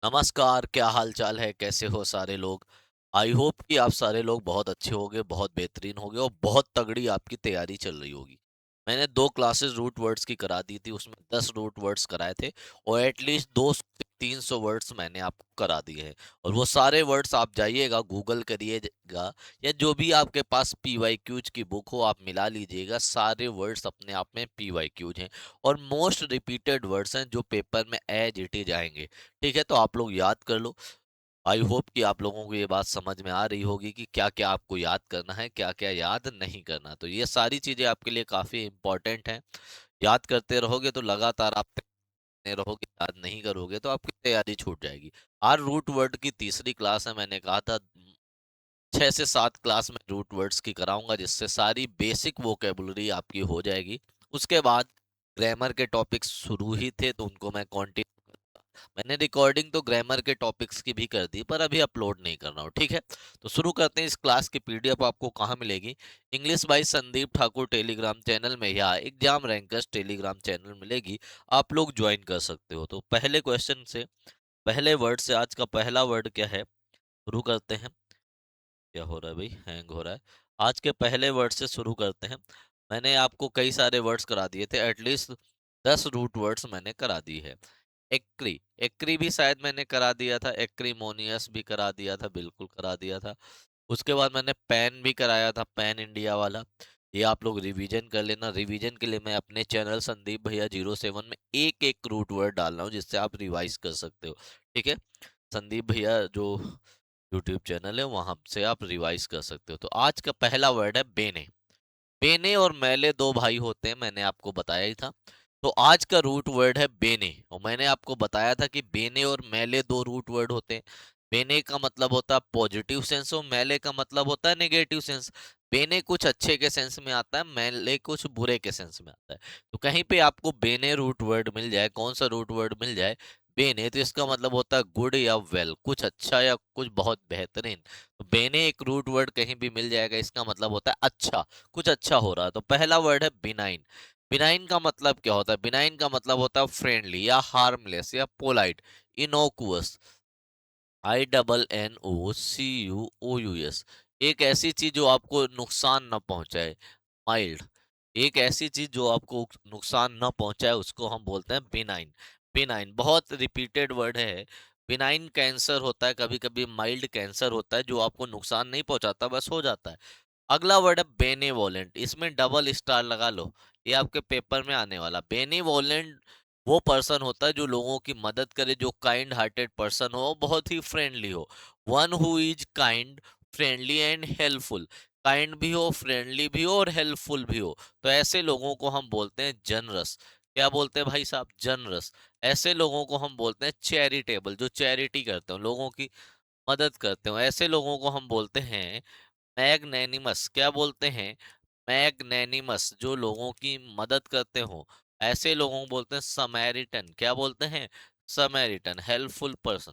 नमस्कार, क्या हाल चाल है? कैसे हो सारे लोग? आई होप कि आप सारे लोग बहुत अच्छे होंगे, बहुत बेहतरीन होंगे और बहुत तगड़ी आपकी तैयारी चल रही होगी। मैंने 2 क्लासेस रूट वर्ड्स की करा दी थी, उसमें 10 रूट वर्ड्स कराए थे और एटलीस्ट 200 से 300 वर्ड्स मैंने आपको करा दिए हैं। और वो सारे वर्ड्स आप जाइएगा, गूगल करिएगा या जो भी आपके पास पीवाईक्यूज की बुक हो, आप मिला लीजिएगा। सारे वर्ड्स अपने आप में पीवाईक्यूज हैं और मोस्ट रिपीटेड वर्ड्स हैं जो पेपर में एज इट इज आएँगे। ठीक है, तो आप लोग याद कर लो। आई होप कि आप लोगों को ये बात समझ में आ रही होगी कि क्या-क्या आपको याद करना है, क्या-क्या याद नहीं करना। तो ये सारी चीज़ें आपके लिए काफ़ी इम्पोर्टेंट हैं। याद करते रहोगे तो लगातार आप तैयारी रहोगे, याद नहीं करोगे तो आपकी तैयारी छूट जाएगी। आज रूट वर्ड की तीसरी क्लास है, मैंने कहा था 6 से 7 क्लास में रूट वर्ड्स की कराऊँगा जिससे सारी बेसिक वोकैब्युलरी आपकी हो जाएगी। उसके बाद ग्रामर के टॉपिक्स शुरू ही थे तो उनको मैं कंटिन्यू करूँगा। मैंने रिकॉर्डिंग तो ग्रामर के टॉपिक्स की भी कर दी पर अभी अपलोड नहीं कर रहा हूँ, ठीक है? तो शुरू करते हैं। इस क्लास की पीडीएफ आपको कहाँ मिलेगी? English by Sandeep Thakur Telegram channel में या एग्जाम रैंकर्स टेलीग्राम चैनल मिलेगी। आप लोग ज्वाइन कर सकते हो। तो पहले क्वेश्चन से, पहले वर्ड से आज का पहला वर्ड क्या है? शुरू करते हैं। क्या हो रहा है भाई? हैंग हो रहा है। आज के पहले वर्ड से शुरू करते हैं। मैंने आपको कई सारे वर्ड्स करा दिए थे, एटलीस्ट 10 रूट वर्ड्स मैंने करा दी है। एक्री, एक्री भी शायद मैंने करा दिया था, एक्रीमोनियस भी करा दिया था, बिल्कुल करा दिया था। उसके बाद मैंने पैन भी कराया था, पैन इंडिया वाला। ये आप लोग रिवीजन कर लेना। रिवीजन के लिए मैं अपने चैनल संदीप भैया 07 में एक-एक रूट वर्ड डाल रहा हूँ जिससे आप रिवाइज कर सकते हो। ठीक है? संदीप भैया जो यूट्यूब चैनल है वहां से आप रिवाइज कर सकते हो। तो आज का पहला वर्ड है बेने। बेने और मैले दो भाई होते हैं, मैंने आपको बताया ही था। तो आज का रूट वर्ड है बेने और मैंने आपको बताया था कि बेने और मैले दो रूट वर्ड होते हैं। बेने का मतलब होता है पॉजिटिव सेंस और मैले का मतलब होता है नेगेटिव सेंस। बेने कुछ अच्छे के सेंस में आता है, मैले कुछ बुरे के सेंस में आता है। तो कहीं पे आपको बेने रूट वर्ड मिल जाए, कौन सा रूट वर्ड मिल जाए, बेने, तो इसका मतलब होता है गुड या वेल, कुछ अच्छा या कुछ बहुत बेहतरीन। तो बेने एक रूट वर्ड कहीं भी मिल जाएगा, इसका मतलब होता है अच्छा, कुछ अच्छा हो रहा है। तो पहला वर्ड है बिनाइन। बिनाइन का मतलब क्या होता है? बिनाइन का मतलब होता है फ्रेंडली या हार्मलेस या पोलाइट, इनोकुअस। INNOCUOUS, एक ऐसी चीज जो आपको नुकसान न पहुंचाए। माइल्ड, एक ऐसी चीज जो आपको नुकसान न पहुंचाए उसको हम बोलते हैं बिनाइन। बिनाइन बहुत रिपीटेड वर्ड है। बिनाइन कैंसर होता है, कभी कभी माइल्ड कैंसर होता है जो आपको नुकसान नहीं पहुंचाता, बस हो जाता है। अगला वर्ड है बेनेवोलेंट, इसमें डबल स्टार लगा लो, ये आपके पेपर में आने वाला। बेनेवोलेंट वो पर्सन होता है जो लोगों की मदद करे, जो काइंड हार्टेड पर्सन हो, बहुत ही फ्रेंडली हो। One who is kind, friendly and helpful. Kind भी हो, फ्रेंडली भी हो और हेल्पफुल भी हो, तो ऐसे लोगों को हम बोलते हैं जनरस। क्या बोलते हैं भाई साहब? जनरस। ऐसे लोगों को हम बोलते हैं चैरिटेबल, जो चैरिटी करते हो, लोगों की मदद करते हो, ऐसे लोगों को हम बोलते हैं मैग्नैनिमस। क्या बोलते हैं? मैग्नैनिमस, जो लोगों की मदद करते हो, ऐसे लोगों को बोलते हैं समैरिटन। क्या बोलते हैं? Samaritan, helpful person.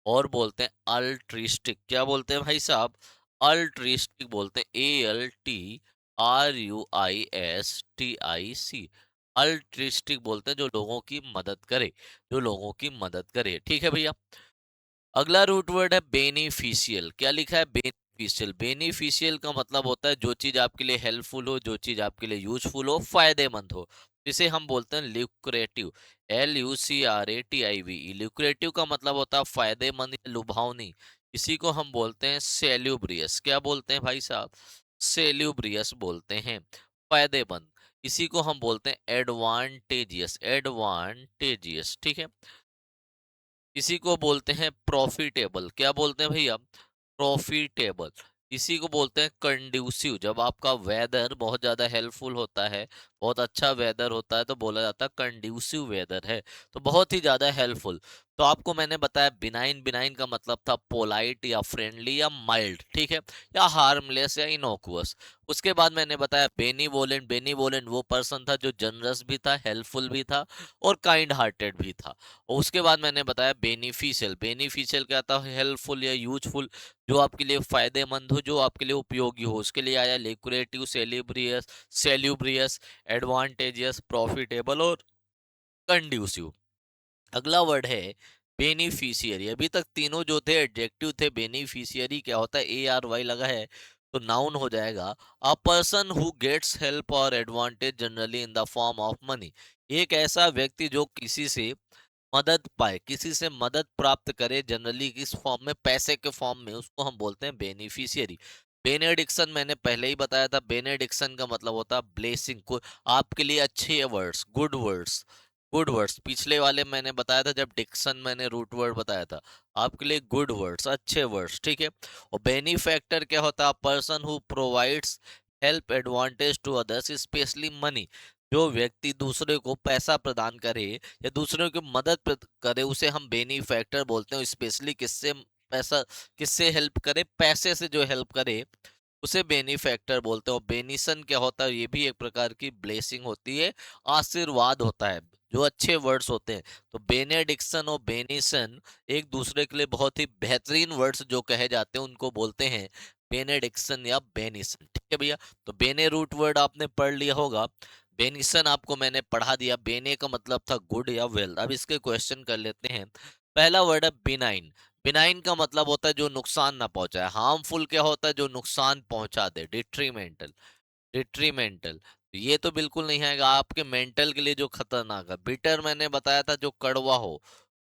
और बोलते हैं अल्ट्रिस्टिक। क्या बोलते हैं भाई साहब? अल्ट्रिस्टिक बोलते हैं, ALTRUISTIC। अल्ट्रिस्टिक बोलते हैं जो लोगों की मदद करे, जो लोगों की मदद करे। ठीक है भैया? अगला रूट वर्ड है बेनिफिशियल। क्या लिखा है? बेनिफिशियल। बेनिफिशियल का मतलब होता है जो चीज आपके लिए हेल्पफुल हो, जो चीज आपके लिए यूजफुल हो, फायदेमंद हो। इसे हम बोलते हैं ल्यूक्रेटिव। LUCRATIV। ल्यूक्रेटिव का मतलब होता है फायदेमंद या लुभावनी। इसी को हम बोलते हैं सेल्यूब्रियस। क्या बोलते हैं भाई साहब? सेल्यूब्रियस बोलते हैं, फायदेमंद। इसी को हम बोलते हैं एडवांटेजियस, एडवांटेजियस। ठीक है? इसी को बोलते हैं प्रॉफिटेबल। क्या बोलते हैं भैया? प्रॉफिटेबल। इसी को बोलते हैं कंड्यूसिव। जब आपका वेदर बहुत ज्यादा हेल्पफुल होता है, बहुत अच्छा वेदर होता है, तो बोला जाता है कंड्यूसिव वेदर है, तो बहुत ही ज्यादा हेल्पफुल। तो आपको मैंने बताया बिनाइन, बिनाइन का मतलब था पोलाइट या फ्रेंडली या माइल्ड, ठीक है, या हार्मलेस या इनोकुअस। उसके बाद मैंने बताया बेनीवोलेंट। बेनीवोलेंट वो पर्सन था जो जनरस भी था, हेल्पफुल भी था और काइंड हार्टेड भी था। और उसके बाद मैंने बताया बेनिफिशियल। बेनिफिशियल क्या था? हेल्पफुल या यूजफुल, जो आपके लिए फायदेमंद हो, जो आपके लिए उपयोगी हो। उसके लिए आया लिक्रेटिव, सेलिब्रियस, सेल्यूब्रियस, एडवांटेजियस, प्रॉफिटेबल और कंड्यूसिव। अगला वर्ड है बेनिफिशियरी, अभी तक तीनों जो थे एडजेक्टिव थे। बेनिफिशियरी क्या होता है, ए आर वाई लगा है तो नाउन हो जाएगा। A person who gets help और advantage generally in the form of money, एक ऐसा व्यक्ति जो किसी से मदद पाए, किसी से मदद प्राप्त करे, जनरली किस फॉर्म में, पैसे के फॉर्म में, उसको हम बोलते हैं बेनिफिशियरी। बेनेडिक्शन मैंने पहले ही बताया था, बेनेडिक्शन का मतलब होता है ब्लेसिंग को, आपके लिए अच्छे words, good words, good words. पिछले वाले मैंने बताया था जब डिक्शन मैंने रूट वर्ड बताया था, आपके लिए गुड वर्ड्स, अच्छे वर्ड्स, ठीक है। और बेनिफैक्टर क्या होता है, person who provides help advantage to others specially money, जो व्यक्ति दूसरे को पैसा प्रदान करे या दूसरों की मदद करे उसे हम बेनिफैक्टर बोलते हैं। स्पेशली किससे पैसा, किससे हेल्प करे, पैसे से जो हेल्प करे उसे बेनिफैक्टर बोलते हैं। और बेनिसन क्या होता है, ये भी एक प्रकार की ब्लेसिंग होती है, आशीर्वाद होता है, जो अच्छे वर्ड्स होते हैं। तो बेनेडिक्शन और बेनिसन एक दूसरे के लिए बहुत ही बेहतरीन वर्ड्स जो कहे जाते हैं उनको बोलते हैं बेनेडिक्शन या बेनिसन, ठीक है भैया। तो बेने रूट वर्ड आपने पढ़ लिया होगा, बेनिसन आपको मैंने पढ़ा दिया। बेने का मतलब था गुड या वेल। अब इसके क्वेश्चन कर लेते हैं। पहला वर्ड है बिनाइन। बिनाइन का मतलब होता है जो नुकसान ना पहुंचाए। हार्मफुल क्या होता है, जो नुकसान पहुंचा दे, डिट्रीमेंटल, डिट्रीमेंटल ये तो बिल्कुल नहीं आएगा आपके मेंटल के लिए, जो खतरनाक है। बिटर मैंने बताया था जो कड़वा हो,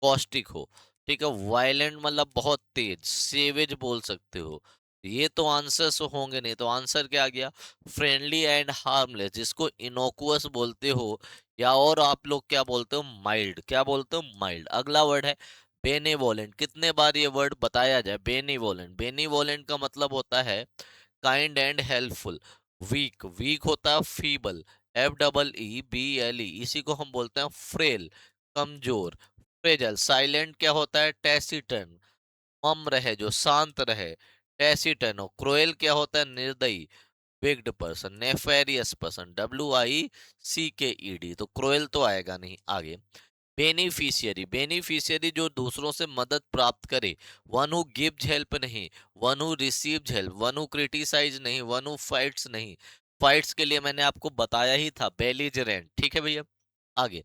कॉस्टिक हो, ठीक है। वायलेंट मतलब बहुत तेज, सेवेज बोल सकते हो। ये तो आंसर्स होंगे नहीं, तो आंसर क्या आ गया, फ्रेंडली एंड हार्मलेस, जिसको इनोकुअस बोलते हो, या और आप लोग क्या बोलते हो, माइल्ड, क्या बोलते हो, माइल्ड। अगला वर्ड है बेनेवोलेंट। कितने बार ये वर्ड बताया जाए, बेनीवोलेंट। बेनीवोलेंट का मतलब होता है kind and helpful. Weak, weak होता है feeble, F double E B L E, इसी को हम बोलते हैं फ्रेल, कमजोर। फ्रेजल। साइलेंट क्या होता है, टैसिटर्न, मम रहे, जो शांत रहे, टैसिटर्न। और क्रोएल क्या होता है, निर्दयी, wicked person, nefarious person, W I C K E D. तो क्रोएल तो आएगा नहीं। आगे बेनिफिशियरी, बेनिफिशियरी जो दूसरों से मदद प्राप्त करे, वन हु गिव्स हेल्प नहीं, one who receives help, one who criticise नहीं, वन हु फाइट्स नहीं। फाइट्स के लिए मैंने आपको बताया ही था बेलिजरेंट, ठीक है भैया। आगे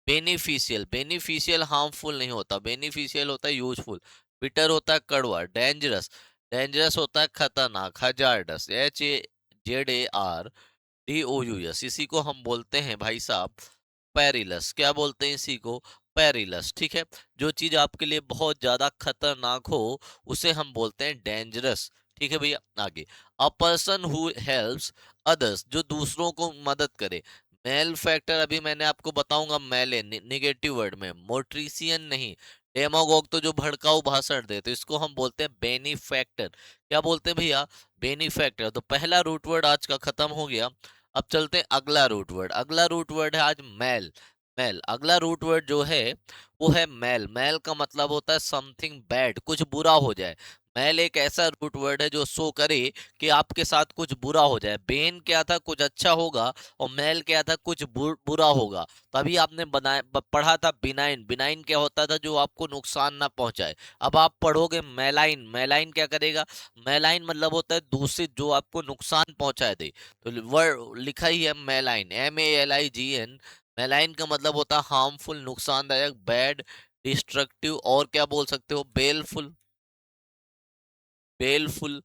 बेनिफिशियल, बेनिफिशियल हार्मफुल नहीं होता, बेनिफिशियल होता है यूजफुल। बिटर होता है कड़वा, डेंजरस, डेंजरस होता है खतरनाक, hazardous, H A Z A R D O U S, इसी को हम बोलते हैं भाई साहब पेरिलस। क्या बोलते हैं इसी को, पेरिलस, ठीक है। जो चीज आपके लिए बहुत ज्यादा खतरनाक हो उसे हम बोलते हैं डेंजरस, ठीक है भैया। आगे अ पर्सन हु हेल्प्स अदर्स, जो दूसरों को मदद करे। मेल फैक्टर अभी मैंने आपको बताऊंगा, मेले निगेटिव वर्ड में, मोट्रिसियन नहीं। डेमागोग तो जो भड़काऊ भाषण दे, तो इसको हम बोलते हैं बेनिफैक्टर। क्या बोलते हैं भैया, बेनिफैक्टर। तो पहला रूट वर्ड आज का खत्म हो गया। अब चलते हैं अगला रूट वर्ड। अगला रूट वर्ड है आज मैल। मैल, अगला रूट वर्ड जो है वो है मैल। मैल का मतलब होता है समथिंग बैड, कुछ बुरा हो जाए। मैल एक ऐसा रूट वर्ड है जो शो करे कि आपके साथ कुछ बुरा हो जाए। बेन क्या था, कुछ अच्छा होगा, और मैल क्या था, कुछ बुरा होगा। तभी आपने बनाया पढ़ा था बिनाइन। बिनाइन क्या होता था, जो आपको नुकसान ना पहुंचाए। अब आप पढ़ोगे मैलाइन। मैलाइन क्या करेगा, मैलाइन मतलब होता है दूषित, जो आपको नुकसान पहुंचाए दे। तो वर्ड लिखा ही है मेलाइन, MALIGN। मेलाइन का मतलब होता है हार्मफुल, नुकसानदायक, बैड, डिस्ट्रक्टिव। और क्या बोल सकते हो, बेलफुल, बेलफुल,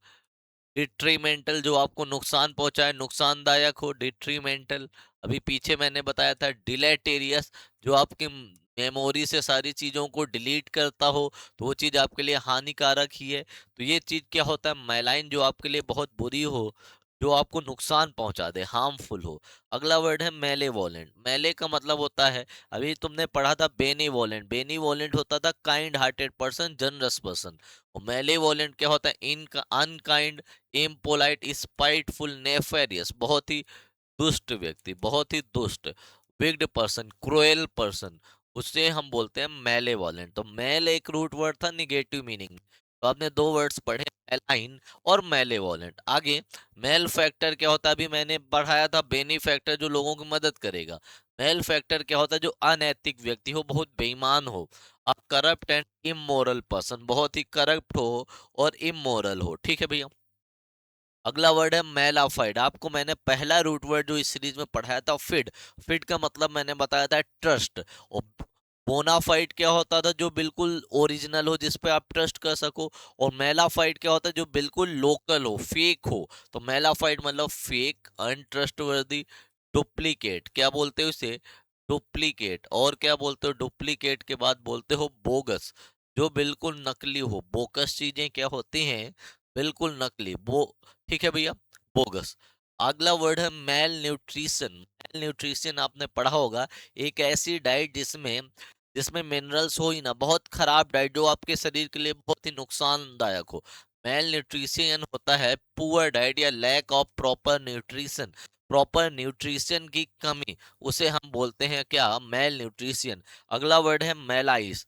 डिट्रीमेंटल, जो आपको नुकसान पहुंचाए, नुकसानदायक हो, डिट्रीमेंटल। अभी पीछे मैंने बताया था डिलेटेरियस, जो आपकी मेमोरी से सारी चीजों को डिलीट करता हो, तो वो चीज आपके लिए हानिकारक ही है। तो ये चीज क्या होता है, मैलाइन, जो आपके लिए बहुत बुरी हो, जो आपको नुकसान पहुंचा दे, हार्मफुल हो। अगला वर्ड है मेलेवोलेंट। मेले का मतलब होता है, अभी तुमने पढ़ा था बेनीवोलेंट। बेनीवोलेंट होता था kind hearted person, generous person. और मेलेवोलेंट क्या होता है, इन अनकाइंड, इम्पोलाइट, स्पाइटफुल, नेफेरियस, बहुत ही दुष्ट व्यक्ति, बहुत ही दुष्ट, विक्ड पर्सन, क्रूएल पर्सन, उसे हम बोलते हैं मेलेवोलेंट। तो मेल एक रूट वर्ड था निगेटिव मीनिंग। तो आपने दो वर्ड्स पढ़े, मेलाइन और मेलेवोलेंट। आगे मेल फैक्टर क्या होता है, अभी मैंने पढ़ाया था बेनिफैक्टर, जो लोगों की मदद करेगा। मेल फैक्टर क्या होता है, जो अनैतिक व्यक्ति हो, बहुत बेईमान हो। आप करप्ट एंड इमोरल पर्सन, बहुत ही करप्ट हो और इमोरल हो, ठीक है भैया। अगला वर्ड है मेलाफाइड। आपको मैंने पहला रूट वर्ड जो इस सीरीज में पढ़ाया था फिड। फिड का मतलब मैंने बताया था ट्रस्ट। बोनाफाइड क्या होता था, जो बिल्कुल ओरिजिनल हो, जिस पे आप ट्रस्ट कर सको। और मेलाफाइड क्या होता है, जो बिल्कुल लोकल हो, फेक हो। तो मेलाफाइड मतलब फेक, अनट्रस्टवर्दी, डुप्लीकेट। क्या बोलते हो इसे? डुप्लीकेट। और क्या बोलते हो? डुप्लीकेट के बाद बोलते हो बोगस, जो बिल्कुल नकली हो। बोकस चीजें क्या होती हैं? बिल्कुल नकली। ठीक है भैया, बोगस। अगला वर्ड है मेल न्यूट्रिशन। मेल न्यूट्रिशन आपने पढ़ा होगा, एक ऐसी डाइट जिसमें जिसमें मिनरल्स हो ही ना, बहुत खराब डाइट जो आपके शरीर के लिए बहुत ही नुकसानदायक हो। मेल न्यूट्रिशन होता है पुअर डाइट या lack of proper nutrition. Proper nutrition की कमी, उसे हम बोलते हैं क्या? Mail nutrition. अगला वर्ड है मेलाइस।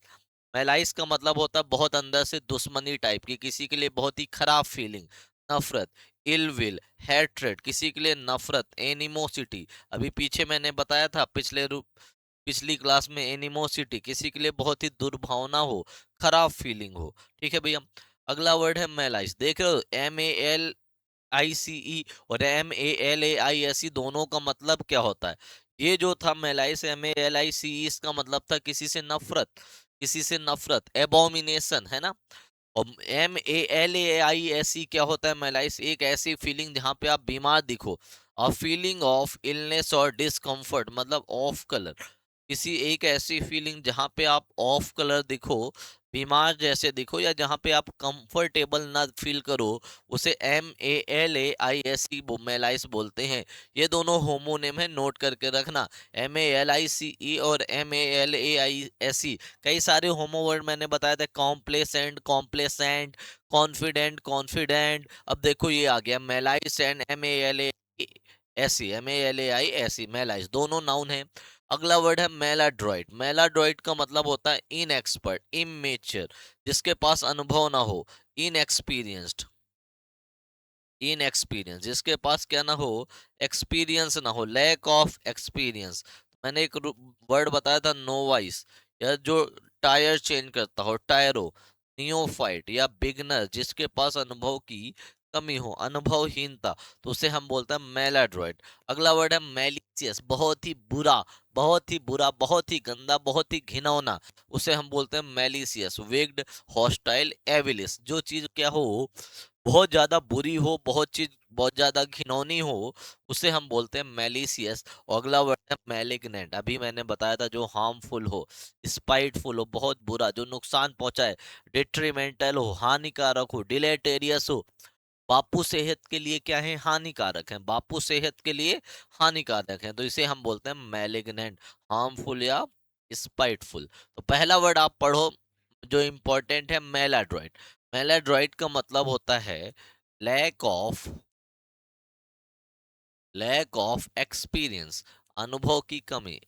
मेलाइस का मतलब होता है बहुत अंदर से दुश्मनी टाइप की, किसी के लिए बहुत ही खराब फीलिंग, नफरत, इल विल, हैट्रेड, किसी के लिए नफरत, एनिमोसिटी। अभी पीछे मैंने बताया था पिछली क्लास में, एनिमोसिटी किसी के लिए बहुत ही दुर्भावना हो, खराब फीलिंग हो। ठीक है भैया। अगला वर्ड है मेलाइस। देख रहे हो, MALICE और MALAISE दोनों का मतलब क्या होता है? ये जो था मेलाइस, MALICE, इसका मतलब था किसी से नफरत, किसी से नफरत, एबोमिनेशन, है ना। और MALAISE क्या होता है? मेलाइस एक ऐसी फीलिंग जहां पे आप बीमार दिखो, अ फीलिंग ऑफ इलनेस और डिस्कम्फर्ट, मतलब ऑफ कलर। किसी एक ऐसी फीलिंग जहां पे आप ऑफ कलर दिखो, बीमार जैसे दिखो, या जहां पे आप कंफर्टेबल ना फील करो, उसे MALAISE मेलाइस बोलते हैं। ये दोनों होमोनिम है, नोट करके रखना। MALICE और MALAISE। कई सारे होमो वर्ड मैंने बताया था, कॉम्प्लेसेंट, कॉम्प्लेसेंट, कॉन्फिडेंट, कॉन्फिडेंट। अब देखो ये आ गया मेलाइस एंड MALAISE मेलाइस, दोनों नाउन है। अगला वर्ड है मेलाड्रॉइड। मेलाड्रॉइड का मतलब होता है इनएक्सपर्ट, इमेच्योर, जिसके पास अनुभव ना हो, इनएक्सपीरियंस्ड, इनएक्सपीरियंस, जिसके पास क्या ना हो? एक्सपीरियंस ना हो, लैक ऑफ एक्सपीरियंस। मैंने एक वर्ड बताया था नोवाइस, या जो टायर चेंज करता हो, टायरो। नियोफाइट या बिगनर, जिसके पास अनुभव की कमी हो, अनुभवहीनता, तो उसे हम बोलते हैं मेलाड्रॉइड। अगला वर्ड है मैलिशियस, बहुत ही बुरा, बहुत ही बुरा, बहुत ही गंदा, बहुत ही घिनौना, उसे हम बोलते हैं मैलिशियस। विग्ड, हॉस्टाइल, एविलिस, जो चीज क्या हो, बहुत ज्यादा बुरी हो, बहुत चीज बहुत ज्यादा घिनौनी हो, उसे हम बोलते हैं मैलिशियस। और अगला वर्ड है मैलिग्नेंट। अभी मैंने बताया था, जो हार्मफुल हो, स्पाइटफुल हो, बहुत बुरा, जो नुकसान पहुंचाए, डिट्रीमेंटल हो, हानिकारक हो, डिलेटेरियस हो। बापू सेहत के लिए क्या है? हानिकारक है। बापू सेहत के लिए हानिकारक है, तो इसे हम बोलते हैं मैलिग्नेंट, हार्मफुल या स्पाइटफुल। तो पहला वर्ड आप पढ़ो जो इंपॉर्टेंट है, मेलाड्रॉइड। मेलाड्रॉइड का मतलब होता है lack of, lack of experience, अनुभव की कमी।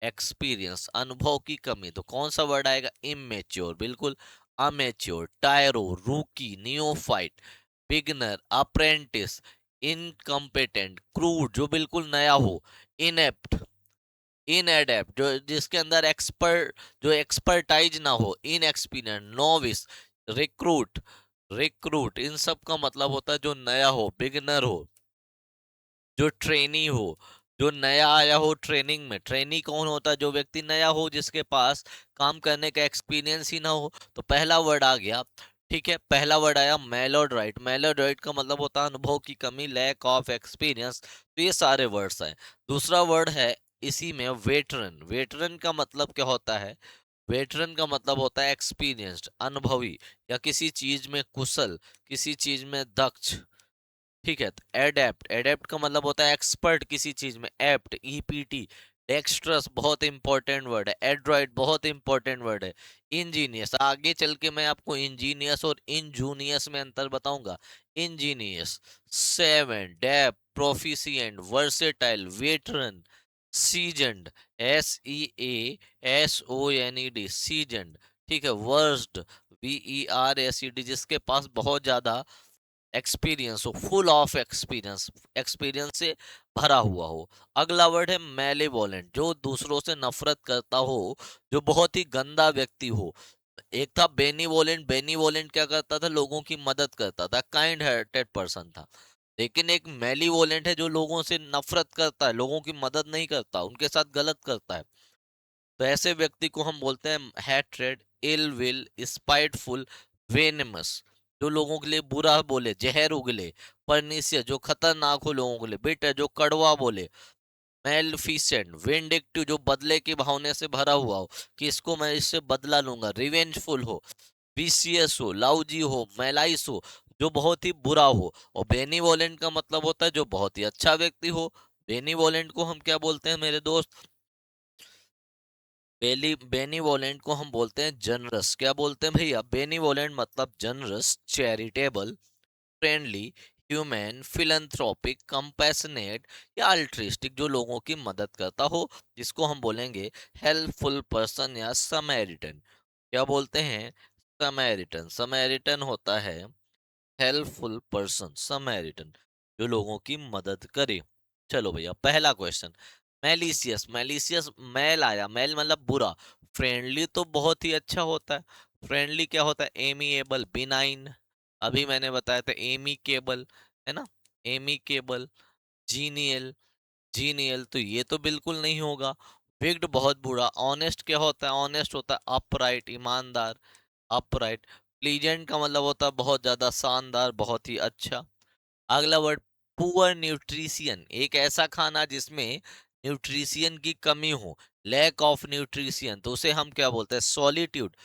एक्सपीरियंस, अनुभव की कमी, तो कौन सा वर्ड आएगा? इमेच्योर, बिल्कुल। अमेच्योर, टायरो, रूकी, neophyte, beginner, apprentice, incompetent, crude, जो बिल्कुल नया हो, इनेप्ट, इनएडेप्ट, जो जिसके अंदर जो एक्सपर्टाइज ना हो, इनएक्सपीरियंट, नोविस, रिक्रूट, रिक्रूट, इन सब का मतलब होता है जो नया हो, बिगनर हो, जो ट्रेनी हो, जो नया आया हो ट्रेनिंग में। ट्रेनी कौन होता है? जो व्यक्ति नया हो, जिसके पास काम करने का एक्सपीरियंस ही ना हो। तो पहला वर्ड आ गया। ठीक है, पहला वर्ड आया मेलोड्राइट। मेलोड्राइट का मतलब होता है अनुभव की कमी, लैक ऑफ एक्सपीरियंस। तो ये सारे वर्ड्स हैं। दूसरा वर्ड है इसी में वेटरन। वेटरन का मतलब क्या होता है? वेटरन का मतलब होता है एक्सपीरियंस्ड, अनुभवी, या किसी चीज में कुशल, किसी चीज में दक्ष। ठीक है। एडेप्ट, एडेप्ट का मतलब होता है एक्सपर्ट किसी चीज में, एप्ट, ईपीटी। डेक्स्ट्रस बहुत इंपॉर्टेंट वर्ड है। एड्रॉइड बहुत इंपॉर्टेंट वर्ड है। इंजीनियस, आगे चल के मैं आपको इंजीनियस और इंजूनियस में अंतर बताऊंगा। Ingenious. Seven, deft, proficient, versatile, veteran, seasoned, SEASONED, seasoned. ठीक है। वर्स्ड, VERSED, जिसके पास बहुत ज्यादा एक्सपीरियंस हो, फुल ऑफ एक्सपीरियंस, एक्सपीरियंस से भरा हुआ हो। अगला वर्ड है मेलेवोलेंट, जो दूसरों से नफरत करता हो, जो बहुत ही गंदा व्यक्ति हो। एक था बेनीवोलेंट। बेनीवोलेंट क्या करता था? लोगों की मदद करता था, काइंड हार्टेड पर्सन था। लेकिन एक मेलीवोलेंट है, जो लोगों से नफरत करता है, लोगों की मदद नहीं करता, उनके साथ गलत करता है। तो ऐसे व्यक्ति को हम बोलते हैं hatred, ill will, spiteful, venomous, जो लोगों के लिए बुरा बोले, जहर उगले, परनीसियस, जो खतरनाक हो लोगों के लिए, बिटर, जो कड़वा बोले, मेलिफिसेंट, विंडिक्टिव, जो बदले की भावना से भरा हुआ हो कि इसको मैं इससे बदला लूंगा, रिवेंजफुल हो, विशियस हो, लाउजी हो, मेलाइस हो, जो बहुत ही बुरा हो। और बेनीवोलेंट का मतलब होता है जो बहुत ही अच्छा व्यक्ति हो। बेनीवोलेंट को हम क्या बोलते हैं मेरे दोस्त? बेनीवोलेंट को हम बोलते हैं जनरस। क्या बोलते हैं भैया? बेनीवोलेंट मतलब generous, charitable, friendly, human, philanthropic, compassionate या अल्ट्रिस्टिक, जो लोगों की मदद करता हो, जिसको हम बोलेंगे हेल्पफुल पर्सन या समैरिटन। क्या बोलते हैं? समैरिटन। समैरिटन होता है हेल्पफुल पर्सन, समैरिटन, जो लोगों की मदद करे। चलो भैया, पहला क्वेश्चन। मैलिशियस, मैलिशियस मैल आया, मैल मतलब बुरा। फ्रेंडली तो बहुत ही अच्छा होता है। फ्रेंडली क्या होता है? एमिएबल, बिनाइन, अभी मैंने बताया था एमिकेबल, है ना? एमिकेबल, जीनियल, जीनियल तो ये तो बिल्कुल नहीं होगा। विक्ड बहुत बुरा। ऑनेस्ट क्या होता है? ऑनेस्ट होता है अपराइट, ईमानदार, अपराइट। प्लीजेंट का मतलब होता है बहुत ज्यादा शानदार, बहुत ही अच्छा। अगला वर्ड पुअर न्यूट्रिशियन, एक ऐसा खाना जिसमें न्यूट्रिशियन की कमी हो, लैक ऑफ न्यूट्रिशियन, तो उसे हम क्या बोलते हैं? सॉलिट्यूड।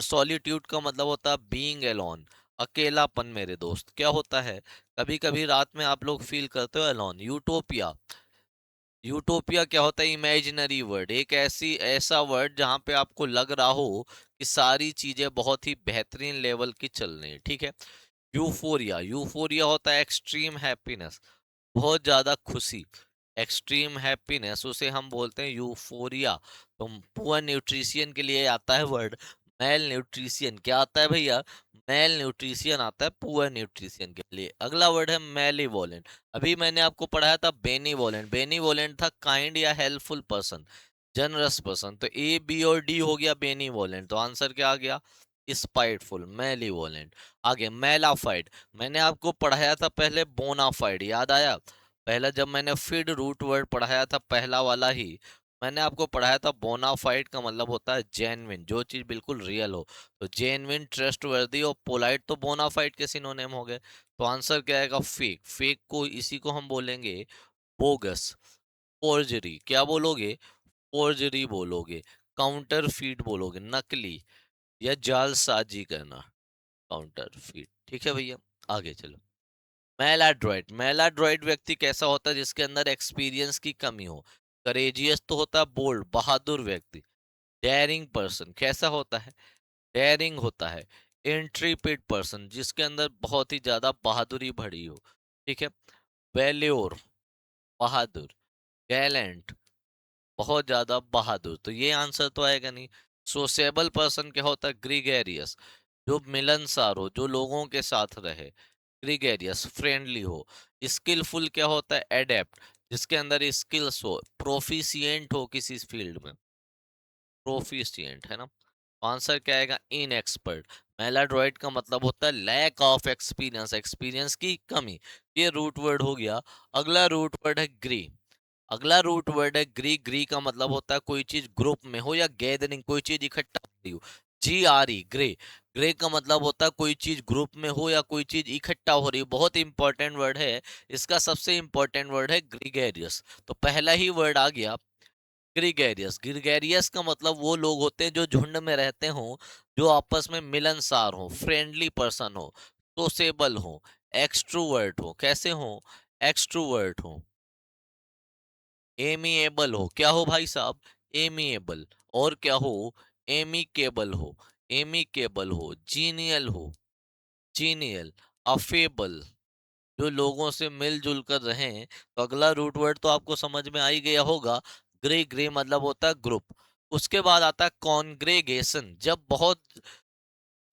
सॉलिट्यूड का मतलब होता है बीइंग अलोन, अकेलापन मेरे दोस्त। क्या होता है? कभी कभी रात में आप लोग फील करते हो अलोन। यूटोपिया, यूटोपिया क्या होता है? इमेजिनरी वर्ड, एक ऐसा वर्ड जहां पे आपको लग रहा हो कि सारी चीजें बहुत ही बेहतरीन लेवल की चल रही है, ठीक है? यूफोरिया, यूफोरिया होता है एक्सट्रीम हैप्पीनेस, बहुत ज्यादा खुशी। एक्सट्रीम हैप्पीनेस उसे हम बोलते हैं यूफोरिया। तो पुअर न्यूट्रिशियन के लिए आता है वर्ड मेल न्यूट्रिशियन। क्या आता है भैया? मेल न्यूट्रिशियन आता है पुअर न्यूट्रिशियन के लिए। अगला वर्ड है मेलीवोलेंट। अभी मैंने आपको पढ़ाया था बेनीवोलेंट। बेनीवोलेंट था काइंड या हेल्पफुल पर्सन, जनरस पर्सन। तो ए बी और डी हो गया बेनीवोलेंट, तो आंसर क्या आ गया? स्पाइटफुल, मेलीवोलेंट। आगे मेलाफाइड, मैंने आपको पढ़ाया था पहले बोनाफाइड, याद आया? पहला जब मैंने फिड रूट वर्ड पढ़ाया था, पहला वाला ही, मैंने आपको पढ़ाया था बोनाफाइड का मतलब होता है जेन्युइन, जो चीज बिल्कुल रियल हो। तो जेन्युइन, ट्रस्ट वर्दी और पोलाइट तो बोनाफाइड के सिनोनिम हो गए। तो आंसर क्या आएगा? फेक। फेक को इसी को हम बोलेंगे बोगस, फोर्जरी। क्या बोलोगे? फोर्जरी बोलोगे, काउंटर फीट बोलोगे, नकली या जालसाजी करना, काउंटर फीट। ठीक है भैया, आगे चलो। मेलाड्रॉइड, मेलाड्रॉइड व्यक्ति कैसा होता है? जिसके अंदर एक्सपीरियंस की कमी हो। करेजियस तो होता है बोल्ड, बहादुर व्यक्ति। डेयरिंग पर्सन कैसा होता है? डेयरिंग होता है। इंट्रीपिड पर्सन, जिसके अंदर बहुत ही ज्यादा बहादुरी भरी हो, ठीक है? वैल्योर, बहादुर। गैलेंट, बहुत ज्यादा बहादुर। तो ये आंसर तो आएगा नहीं। सोशेबल पर्सन क्या होता है? ग्रीगेरियस, जो मिलनसार हो, जो लोगों के साथ रहे, ग्रीगेरियस, फ्रेंडली हो। स्किलफुल क्या होता है? एडेप्ट, जिसके अंदर स्किल्स हो, प्रोफिशिएंट हो किसी फील्ड में, प्रोफिशिएंट, है ना? आंसर क्या आएगा? इन एक्सपर्ट। मेलाड्रॉइड का मतलब होता है लैक ऑफ एक्सपीरियंस, एक्सपीरियंस की कमी। ये रूट वर्ड हो गया। अगला रूट वर्ड है ग्री। अगला रूट वर्ड है ग्री। ग्री का मतलब होता है कोई चीज ग्रुप में हो या गैदरिंग, कोई चीज इकट्ठा हो रही हो। GRE, grey. ग्रे का मतलब होता है कोई चीज ग्रुप में हो या कोई चीज इकट्ठा हो रही हो। बहुत इंपॉर्टेंट वर्ड है। इसका सबसे इंपॉर्टेंट वर्ड है ग्रीगेरियस। तो पहला ही वर्ड आ गया ग्रीगेरियस। ग्रीगेरियस का मतलब वो लोग होते हैं जो झुंड में रहते हो, जो आपस में मिलनसार हो, फ्रेंडली पर्सन हो, सोसेबल हो, एक्सट्रूवर्ट हो। कैसे हो? एक्सट्रूवर्ट हो। एमिएबल हो। क्या हो भाई साहब? एमिएबल। और क्या हो? एमिकेबल हो। एमिकेबल हो, जीनियल हो, जीनियल, अफेबल, जो लोगों से मिलजुल कर रहें। तो अगला रूट वर्ड तो आपको समझ में आ ही गया होगा। ग्रे, ग्रे मतलब होता है ग्रुप। उसके बाद आता है कॉन्ग्रेगेशन, जब बहुत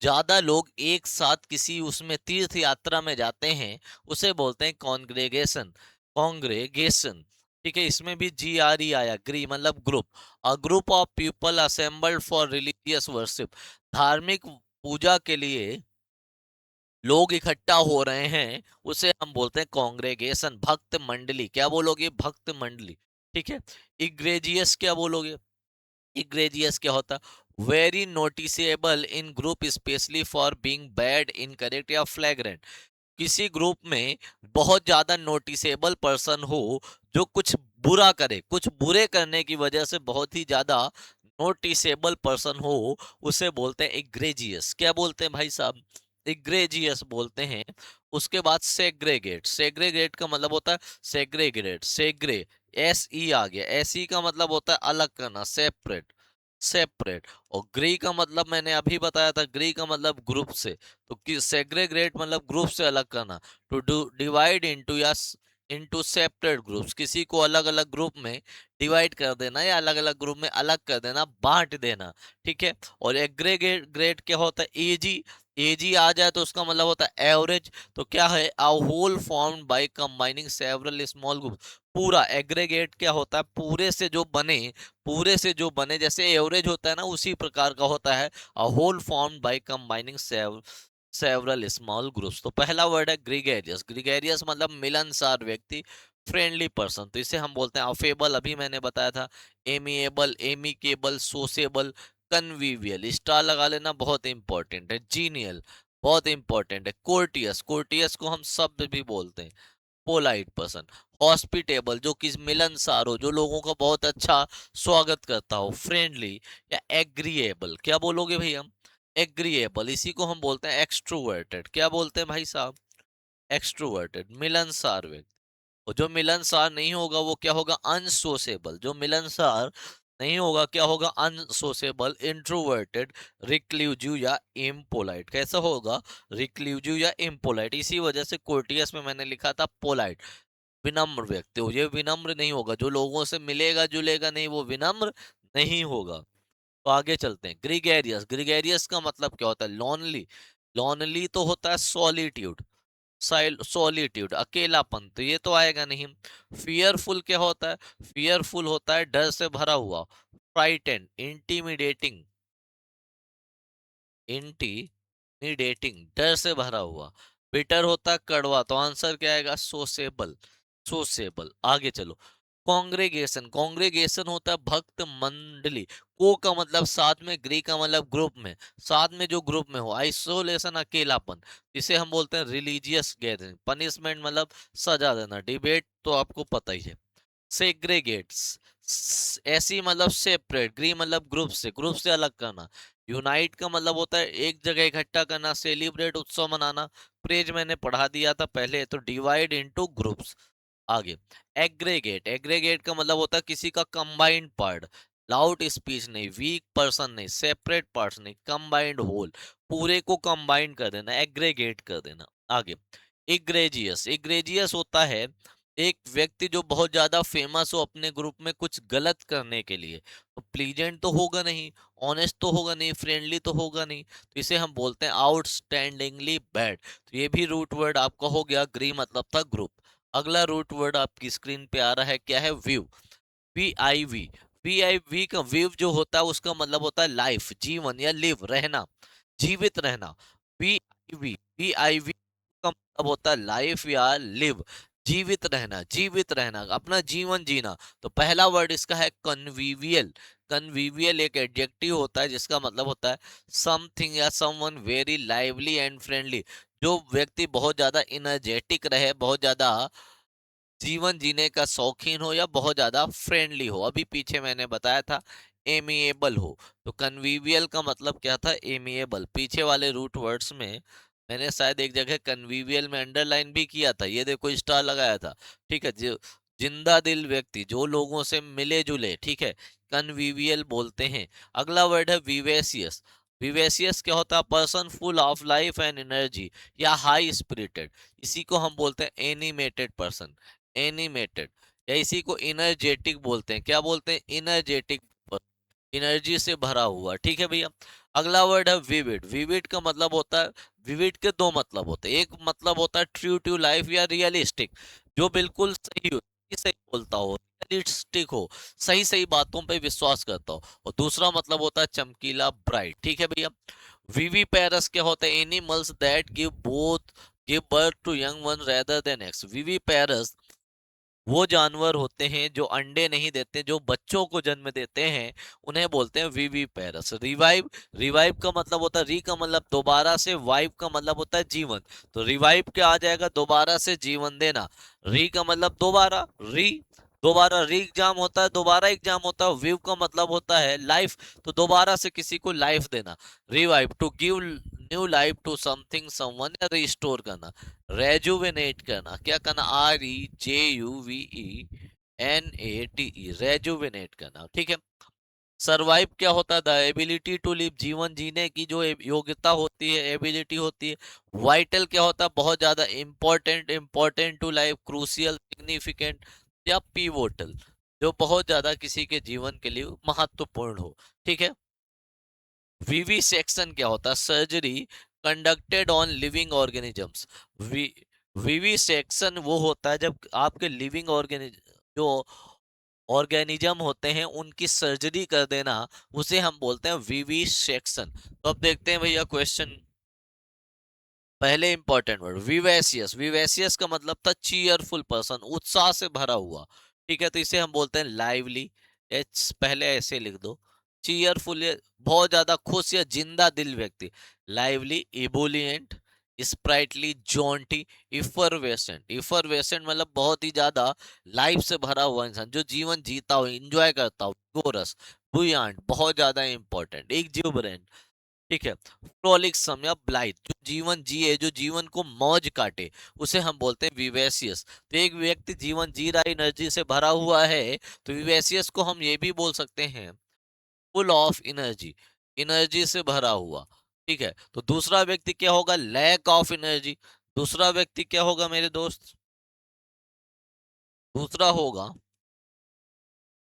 ज्यादा लोग एक साथ किसी उसमें तीर्थ यात्रा में जाते हैं, उसे बोलते हैं कॉन्ग्रेगेशन, कॉन्ग्रेगेशन। ठीक है, इसमें भी GRE आया, ग्री मतलब group. A group of people assembled for religious worship, धार्मिक पूजा के लिए लोग इकट्ठा हो रहे हैं, उसे हम बोलते हैं कॉन्ग्रेगेशन, भक्त मंडली। क्या बोलोगे? भक्त मंडली। ठीक है। इग्रेजियस क्या बोलोगे? इग्रेजियस क्या होता है? Very noticeable in group specially for being bad, incorrect या फ्लैग्रेंट। किसी ग्रुप में बहुत ज्यादा नोटिसेबल पर्सन हो जो कुछ बुरा करे, कुछ बुरे करने की वजह से बहुत ही ज्यादा नोटिसेबल पर्सन हो, उसे बोलते हैं इग्रेजियस। क्या बोलते हैं भाई साहब? इग्रेजियस बोलते हैं। उसके बाद सेग्रेगेट। सेग्रेगेट का मतलब होता है सेग्रेगेट, सेग्रे, एस ई आ गया, एस ई का मतलब होता है अलग करना, सेपरेट, सेपरेट। और ग्री का मतलब मैंने अभी बताया था, ग्री का मतलब ग्रुप से। तो सेग्रेगेट मतलब ग्रुप से अलग करना। टू डू डिवाइड इनटू या इनटू सेपरेट ग्रुप्स, किसी को अलग अलग ग्रुप में डिवाइड कर देना या अलग अलग ग्रुप में अलग कर देना, बांट देना। ठीक है। और एग्रीगेट ग्रेड क्या होता है? एजी। एजी आ जाए तो उसका मतलब होता है एवरेज। तो क्या है? A whole formed by combining several small group. पूरा एग्रीगेट क्या होता है? पूरे से जो बने, पूरे से जो बने, जैसे एवरेज होता है ना, उसी प्रकार का होता है a whole formed by combining several small groups. तो पहला वर्ड है ग्रीगेरियस। ग्रीगेरियस मतलब मिलनसार व्यक्ति, फ्रेंडली पर्सन। तो इसे हम बोलते हैं अफेबल, अभी मैंने बताया था। एमिएबल, एमिकेबल, सोसेबल, कन्वीवियल, स्टार लगा लेना, बहुत इंपॉर्टेंट है। जीनियल, बहुत इंपॉर्टेंट है। कोर्टियस, कोर्टियस को हम शब्द भी बोलते हैं, पोलाइट पर्सन। हॉस्पिटेबल, जो कि मिलनसार हो, जो लोगों का बहुत अच्छा स्वागत करता हो, फ्रेंडली। या एग्रीएबल, क्या बोलोगे भाई हम? एग्रीएबल, इसी को हम बोलते हैं एक्सट्रोवर्टेड। क्या बोलते हैं भाई साहब? एक्सट्रोवर्टेड, मिलनसार व्यक्ति। और जो मिलनसार नहीं होगा वो क्या होगा? अनसोसेबल। जो मिलनसार नहीं होगा क्या होगा? अनसोसेबल, इंट्रोवर्टेड, रिक्लूजिव या इम्पोलाइट। कैसा होगा? रिक्लूजिव या इम्पोलाइट। इसी वजह से कोर्टियस में मैंने लिखा था पोलाइट, विनम्र व्यक्ति हो। ये विनम्र नहीं होगा, जो लोगों से मिलेगा जुलेगा नहीं, वो विनम्र नहीं होगा। तो आगे चलते हैं। ग्रिगेरियस। ग्रिगेरियस का मतलब क्या होता है? लॉनली। लॉनली तो होता है सॉलिट्यूड, सॉलिट्यूड, अकेलापन, तो ये तो आएगा नहीं। फियरफुल क्या होता है? फियरफुल होता है डर से भरा हुआ। फ्राइटेंड, इंटीमिडेटिंग, इंटीमिडेटिंग, डर से भरा हुआ। बिटर होता है कड़वा, तो आंसर क्या आएगा? सोसेबल, सोसेबल। आगे चलो। कॉन्ग्रेगेशन। कॉन्ग्रेगेशन होता है भक्त मंडली। को का मतलब साथ में, ग्री का मतलब ग्रुप में, साथ में जो ग्रुप में हो। आइसोलेशन, अकेलापन, इसे हम बोलते हैं रिलीजियस गैदरिंग। पनिशमेंट मतलब सजा देना। डिबेट तो आपको पता ही है। सेग्रेगेट्स, ऐसी मतलब सेपरेट। ग्री मतलब ग्रुप से, ग्रुप से अलग करना। यूनाइट का मतलब होता है एक जगह इकट्ठा करना, सेलिब्रेट, उत्सव मनाना। प्रेज मैंने पढ़ा दिया था पहले। तो डिवाइड इनटू ग्रुप्स। आगे एग्रीगेट। एग्रीगेट का मतलब होता है किसी का कंबाइंड पार्ट। लाउड स्पीच नहीं, वीक पर्सन नहीं, सेपरेट पार्ट्स नहीं, कंबाइंड होल, पूरे को कंबाइंड कर देना, एग्रीगेट कर देना। आगे इग्रेजियस। इग्रेजियस होता है एक व्यक्ति जो बहुत ज्यादा फेमस हो अपने ग्रुप में कुछ गलत करने के लिए। तो प्लीजेंट तो होगा नहीं, ऑनेस्ट तो होगा नहीं, फ्रेंडली तो होगा नहीं, तो इसे हम बोलते हैं आउटस्टैंडिंगली बैड। तो ये भी रूट वर्ड आपका हो गया। ग्री मतलब था ग्रुप। अगला रूट वर्ड आपकी स्क्रीन पे आ रहा है, क्या है? View. V I V. V I V का व्यू जो होता है उसका मतलब होता है लाइफ, जीवन या लिव, रहना, जीवित रहना। V I V, V I V का मतलब होता है लाइफ या लिव, जीवित रहना, जीवित रहना, अपना जीवन जीना। तो पहला वर्ड इसका है कन्वीवियल। कन्वीवियल एक एडजेक्टिव होता है जिसका मतलब होता है समथिंग या someone very lively and friendly. जो व्यक्ति बहुत ज्यादा इनर्जेटिक रहे, बहुत ज्यादा जीवन जीने का शौकीन हो, या बहुत ज्यादा फ्रेंडली हो। अभी पीछे मैंने बताया था एमिएबल हो। तो कन्वीवियल का मतलब क्या था? एमिएबल। पीछे वाले रूट वर्ड्स में मैंने शायद एक जगह कन्वीवियल में अंडरलाइन भी किया था, ये देखो स्टार लगाया था। ठीक है। जो जिंदा दिल व्यक्ति, जो लोगों से मिले जुले, ठीक है, कन्वीवियल बोलते हैं। अगला वर्ड है विवेसियस। विवेसियस क्या होता है? Person full of life and energy या हाई स्पिरिटेड। इसी को हम बोलते हैं एनिमेटेड पर्सन, एनिमेटेड। या इसी को इनर्जेटिक बोलते हैं। क्या बोलते हैं? इनर्जेटिक, एनर्जी से भरा हुआ। ठीक है भैया। अगला वर्ड है विविड। विविड का मतलब होता है, विविड के दो मतलब होते हैं। एक मतलब होता है ट्रू टू लाइफ या रियलिस्टिक, जो बिल्कुल सही हो, सही बोलता हो, रियलिस्टिक हो, सही सही बातों पे विश्वास करता हो। और दूसरा मतलब होता है चमकीला, ब्राइट। ठीक है भैया। विवी पैरस क्या होता है? Animals that give birth to young one rather than eggs. Viviparous वो जानवर होते हैं जो अंडे नहीं देते, जो बच्चों को जन्म देते हैं, उन्हें बोलते हैं विविपेरस। रिवाइव, रिवाइव का मतलब होता है, री का मतलब दोबारा से, वाइव का मतलब होता है जीवन। तो रिवाइव क्या आ जाएगा, दोबारा से जीवन देना। री का मतलब दोबारा, री, दोबारा री एग्जाम होता है, दोबारा एग्जाम होता है। विव का मतलब होता है लाइफ, तो दोबारा से किसी को लाइफ देना। Revive, to give new life to something someone, या रिस्टोर करना। रेजुवेनेट करना, क्या करना, REJUVENATE, रेजुवेनेट करना, ठीक है। सरवाइव क्या होता है, द एबिलिटी टू लिव, जीवन जीने की जो योग्यता होती है, एबिलिटी होती है। वाइटल क्या होता है, बहुत ज्यादा important, important to life, crucial, significant, या पिवोटल, जो बहुत ज्यादा किसी के जीवन के लिए महत्वपूर्ण हो, ठीक है। वीवी सेक्शन क्या होता है, surgery conducted on living organisms. Vivisection वो होता है जब आपके लिविंग ऑर्गेनिज्म, जो ऑर्गेनिज्म होते हैं, उनकी सर्जरी कर देना, उसे हम बोलते हैं वीवी सेक्शन। तो अब देखते हैं भैया क्वेश्चन। पहले इंपॉर्टेंट वर्ड विवेसियस, विवेसियस का मतलब था चीयरफुल पर्सन, उत्साह से भरा हुआ, ठीक है। तो इसे हम बोलते हैं लाइवली, एच पहले ऐसे लिख दो। चीयरफुल, बहुत ज्यादा खुश या जिंदा दिल व्यक्ति। Lively, इबुलियंट, sprightly, Jonty, effervescent, effervescent मतलब बहुत ही ज्यादा लाइफ से भरा हुआ इंसान, जो जीवन जीता हो, एंजॉय करता हो। गोरस, बुयांट, बहुत ज्यादा इंपॉर्टेंट। एक्जुबरेंट, ठीक है। प्रोलिक्सम या ब्लाइथ, जो जीवन जिए, जो जीवन को मौज काटे, उसे हम बोलते हैं विवेसियस। तो एक व्यक्ति जीवन जी रहा है, एनर्जी से भरा हुआ है, तो विवेसियस को हम ये भी बोल सकते हैं फुल ऑफ एनर्जी, एनर्जी से भरा हुआ, ठीक है। तो दूसरा व्यक्ति क्या होगा, लैक ऑफ एनर्जी। दूसरा व्यक्ति क्या होगा मेरे दोस्त, दूसरा होगा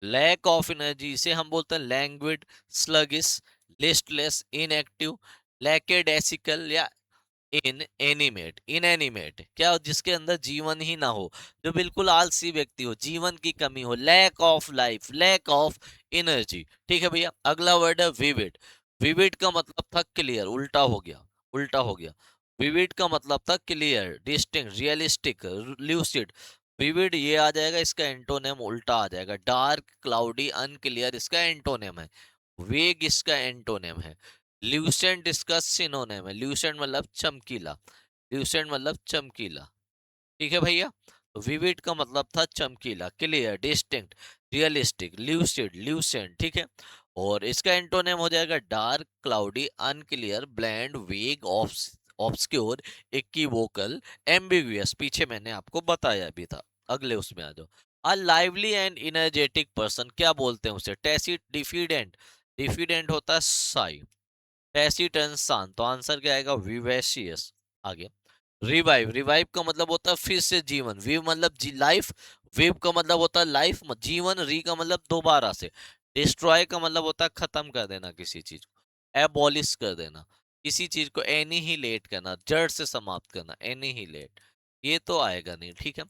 लैक ऑफ एनर्जी, इसे हम बोलते हैं लैंग्विड, स्लगिस, लिस्टलेस, इनएक्टिव, लैकेडेसिकल, या इन एनिमेट, इनएनिमेट, क्या, जिसके अंदर जीवन ही ना हो, जो बिल्कुल आलसी व्यक्ति हो, जीवन की कमी हो, lack of life, lack of energy, ठीक है भैया। अगला वर्ड है विविड। विविड का मतलब था क्लियर, उल्टा हो गया, उल्टा हो गया। विविड का मतलब था clear, distinct, realistic, lucid. Vivid ये आ जाएगा, इसका एंटोनेम उल्टा आ जाएगा, डार्क, क्लाउडी, अनक्लियर, इसका एंटोनेम है। वेग इसका एंटोनेम है। ल्यूसेंट इसका सिनोनिम है, ल्यूसेंट मतलब चमकीला, ल्यूसेंट मतलब चमकीला, ठीक है भैया। तो विविड का मतलब था चमकीला, clear, distinct, realistic, lucid, Lucent, ठीक है। और इसका एंटोनिम हो जाएगा डार्क, क्लाउडी, अनक्लियर, ब्लैंड, वेग, ऑब्सक्योर, इक्विवोकल, एम्बिगुअस, पीछे मैंने आपको बताया भी था। अगले उसमें आ जाओ। A lively and energetic person, क्या बोलते हैं उसे, टैसिट, डिफिडेंट, डिफिडेंट होता है साई, टैसीटन्स शांत, तो आंसर क्या आएगा, विवेशियस। आगे रिवाइव, रिवाइव का मतलब होता है फिर से जीवन, विव मतलब जी लाइफ, विव का मतलब होता है लाइफ जीवन, री का मतलब दोबारा से। डिस्ट्रॉय का मतलब होता है खत्म कर देना किसी चीज को, एबॉलिश कर देना किसी चीज को, एनिहिलेट करना, जड़ से समाप्त करना, एनिहिलेट, ये तो आएगा नहीं, ठीक है।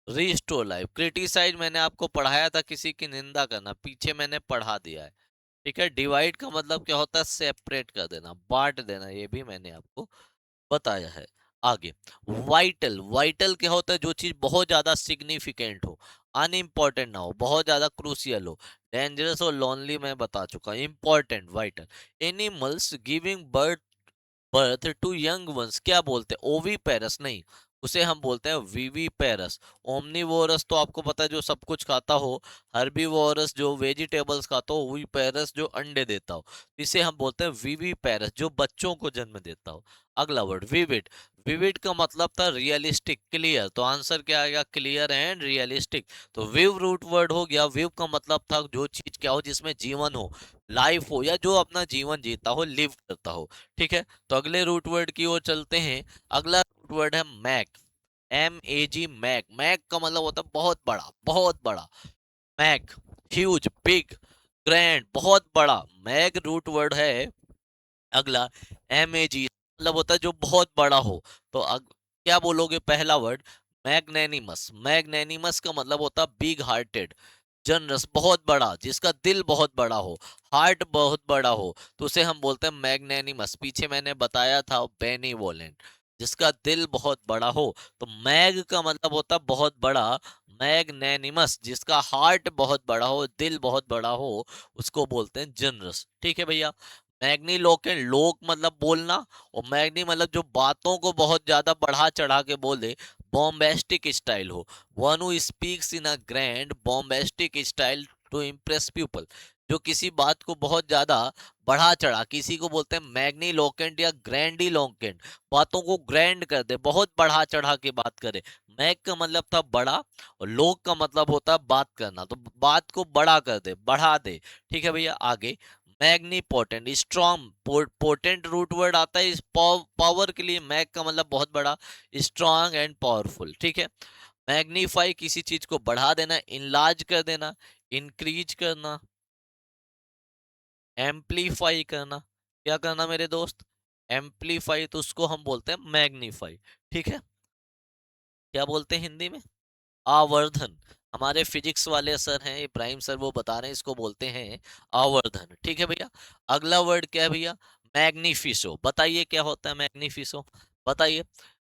रिस्टोर लाइफ, क्रिटिसाइज मैंने आपको पढ़ाया था, किसी की निंदा करना, पीछे मैंने पढ़ा दिया है, ठीक है। डिवाइड का मतलब क्या होता है, सेपरेट कर देना, बांट देना, ये भी मैंने आपको बताया है। आगे वाइटल, वाइटल क्या होता है, जो चीज बहुत ज्यादा सिग्निफिकेंट हो, अनइम्पॉर्टेंट ना हो, बहुत ज्यादा क्रूसियल हो। डेंजरस और लोनली मैं बता चुका, important, vital. Animals giving birth, birth to young ones, क्या बोलते हैं, ओवी पेरस नहीं, उसे हम बोलते हैं वीवी पेरस। ओमनीवोरस तो आपको पता है जो सब कुछ खाता हो, हर्बीवोरस जो वेजिटेबल्स खाता हो, वी पेरस जो अंडे देता हो, इसे हम बोलते हैं वीवी पेरस, जो बच्चों को जन्म देता हो। अगला वर्ड विविड, विविड का मतलब था रियलिस्टिक, क्लियर, तो आंसर क्या आएगा, क्लियर एंड रियलिस्टिक। तो विव रूट वर्ड हो गया, विव का मतलब था जो चीज क्या हो, जिसमें जीवन हो, लाइफ हो, या जो अपना जीवन जीता हो, लिव करता हो, ठीक है। तो अगले रूट वर्ड की ओर चलते हैं। अगला रूट वर्ड है मैक, MAG, मैक, मैक का मतलब होता है बहुत बड़ा, बहुत बड़ा, मैक, ह्यूज, बिग, ग्रैंड, बहुत बड़ा, मैक रूट वर्ड है। अगला MAG मतलब होता है जो बहुत बड़ा हो। तो क्या बोलोगे पहला वर्ड, मैग्नेनिमस, मैग्नेनिमस का मतलब होता है बिग हार्टेड, जनरस, बहुत बड़ा, जिसका दिल बहुत बड़ा हो, हार्ट बहुत बड़ा हो, तो उसे हम बोलते हैं मैग्नेनिमस, पीछे मैंने बताया था बेनीवोलेंट। जिसका दिल बहुत बड़ा हो। तो मैग का मतलब होता है बहुत बड़ा, मैग्नेनिमस जिसका हार्ट बहुत बड़ा हो, दिल बहुत बड़ा हो, उसको बोलते हैं जनरस। ठीक है भैया। मैग्नीलोकेंट, लोक मतलब बोलना, और मैग्नी मतलब जो बातों को बहुत ज्यादा बढ़ा चढ़ा के बोले, बॉम्बेस्टिक स्टाइल हो, one who speaks in a grand bombastic style to impress people. जो किसी बात को बहुत ज्यादा बढ़ा चढ़ा, किसी को बोलते हैं मैग्नीलोकेंट या ग्रैंडीलोकेंट, बातों को ग्रैंड कर दे, बहुत बढ़ा चढ़ा के बात करे। मैग का मतलब था बड़ा, और लोक का मतलब होता है बात करना, तो बात को बड़ा कर दे, बढ़ा दे। ठीक है भैया। आगे, मैग्नीपोटेंट, स्ट्रॉन्ग, पोटेंट रूट वर्ड आता है इस पावर के लिए। मैग का मतलब बहुत बड़ा, स्ट्रॉन्ग एंड पावरफुल। ठीक है। मैग्नीफाई, किसी चीज को बढ़ा देना, इनलार्ज कर देना, इंक्रीज करना, एम्पलीफाई करना। क्या करना मेरे दोस्त? एम्पलीफाई, तो उसको हम बोलते हैं मैग्नीफाई। ठीक है। क्या बोलते हैं हिंदी में? आवर्धन। हमारे फिजिक्स वाले सर हैं इब्राहिम सर, वो बता रहे हैं इसको बोलते हैं आवर्धन। ठीक है भैया। अगला वर्ड क्या है भैया? मैग्निफिसो। बताइए क्या होता है मैग्निफिसो? बताइए।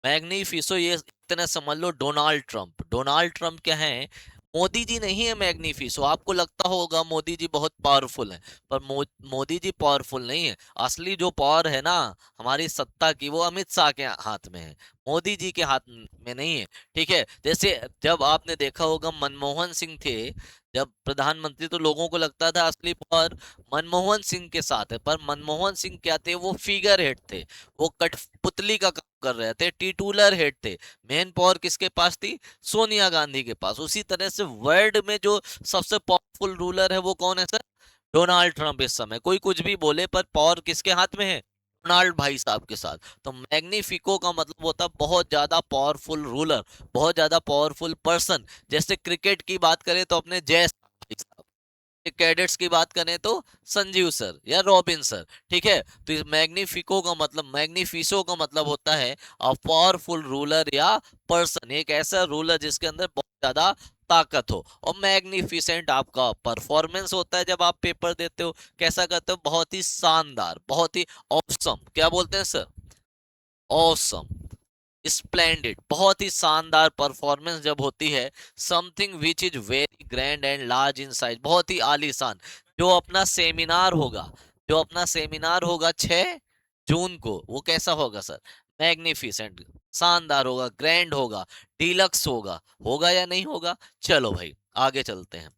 मैग्निफिसो, ये इतना समझ लो, डोनाल्ड ट्रंप। डोनाल्ड ट्रंप क्या है? मोदी जी नहीं है मैग्निफिसो। आपको लगता होगा मोदी जी बहुत पावरफुल हैं, पर मोदी जी पावरफुल नहीं है। असली जो पावर है ना हमारी सत्ता की, वो अमित शाह के हाथ में है, मोदी जी के हाथ में नहीं है। ठीक है। जैसे जब आपने देखा होगा मनमोहन सिंह थे जब प्रधानमंत्री, तो लोगों को लगता था असली पावर मनमोहन सिंह के साथ है, पर मनमोहन सिंह क्या थे? वो फिगर हेड थे, वो कठपुतली का काम कर रहे थे, टिटुलर हेड थे। मेन पावर किसके पास थी? सोनिया गांधी के पास। उसी तरह से वर्ल्ड में जो सबसे पावरफुल रूलर है वो कौन है सर? Donald Trump. इस समय कोई कुछ भी बोले, पर पावर किसके हाथ में है? डोनाल्ड भाई साहब के साथ। तो मैग्निफिको का मतलब होता है बहुत ज्यादा पावरफुल रूलर, बहुत ज्यादा पावरफुल पर्सन। जैसे क्रिकेट की बात करें तो अपने जय भाई साहब, कैडेट्स की बात करें तो संजीव सर या रॉबिन सर। ठीक है। तो इस मैग्निफिको का मतलब, मैग्निफिसो का मतलब होता है अ पावरफुल रूलर या पर्सन, एक ऐसा रूलर जिसके अंदर बहुत ज्यादा ताकत हो। और मैग्निफिसेंट आपका परफॉर्मेंस होता है जब आप पेपर देते हो, कैसा करते हो? बहुत ही शानदार, बहुत ही ऑसम। क्या बोलते हैं सर? ऑसम, स्प्लेंडेड, बहुत ही शानदार परफॉर्मेंस जब होती है। Something which is very grand and large in size, बहुत ही आलीशान। जो अपना सेमिनार होगा, जो अपना सेमिनार होगा 6 जून को, वो कैसा होगा सर? मैग्निफिसेंट, शानदार होगा, ग्रैंड होगा, डीलक्स होगा। होगा या नहीं होगा? चलो भाई आगे चलते हैं।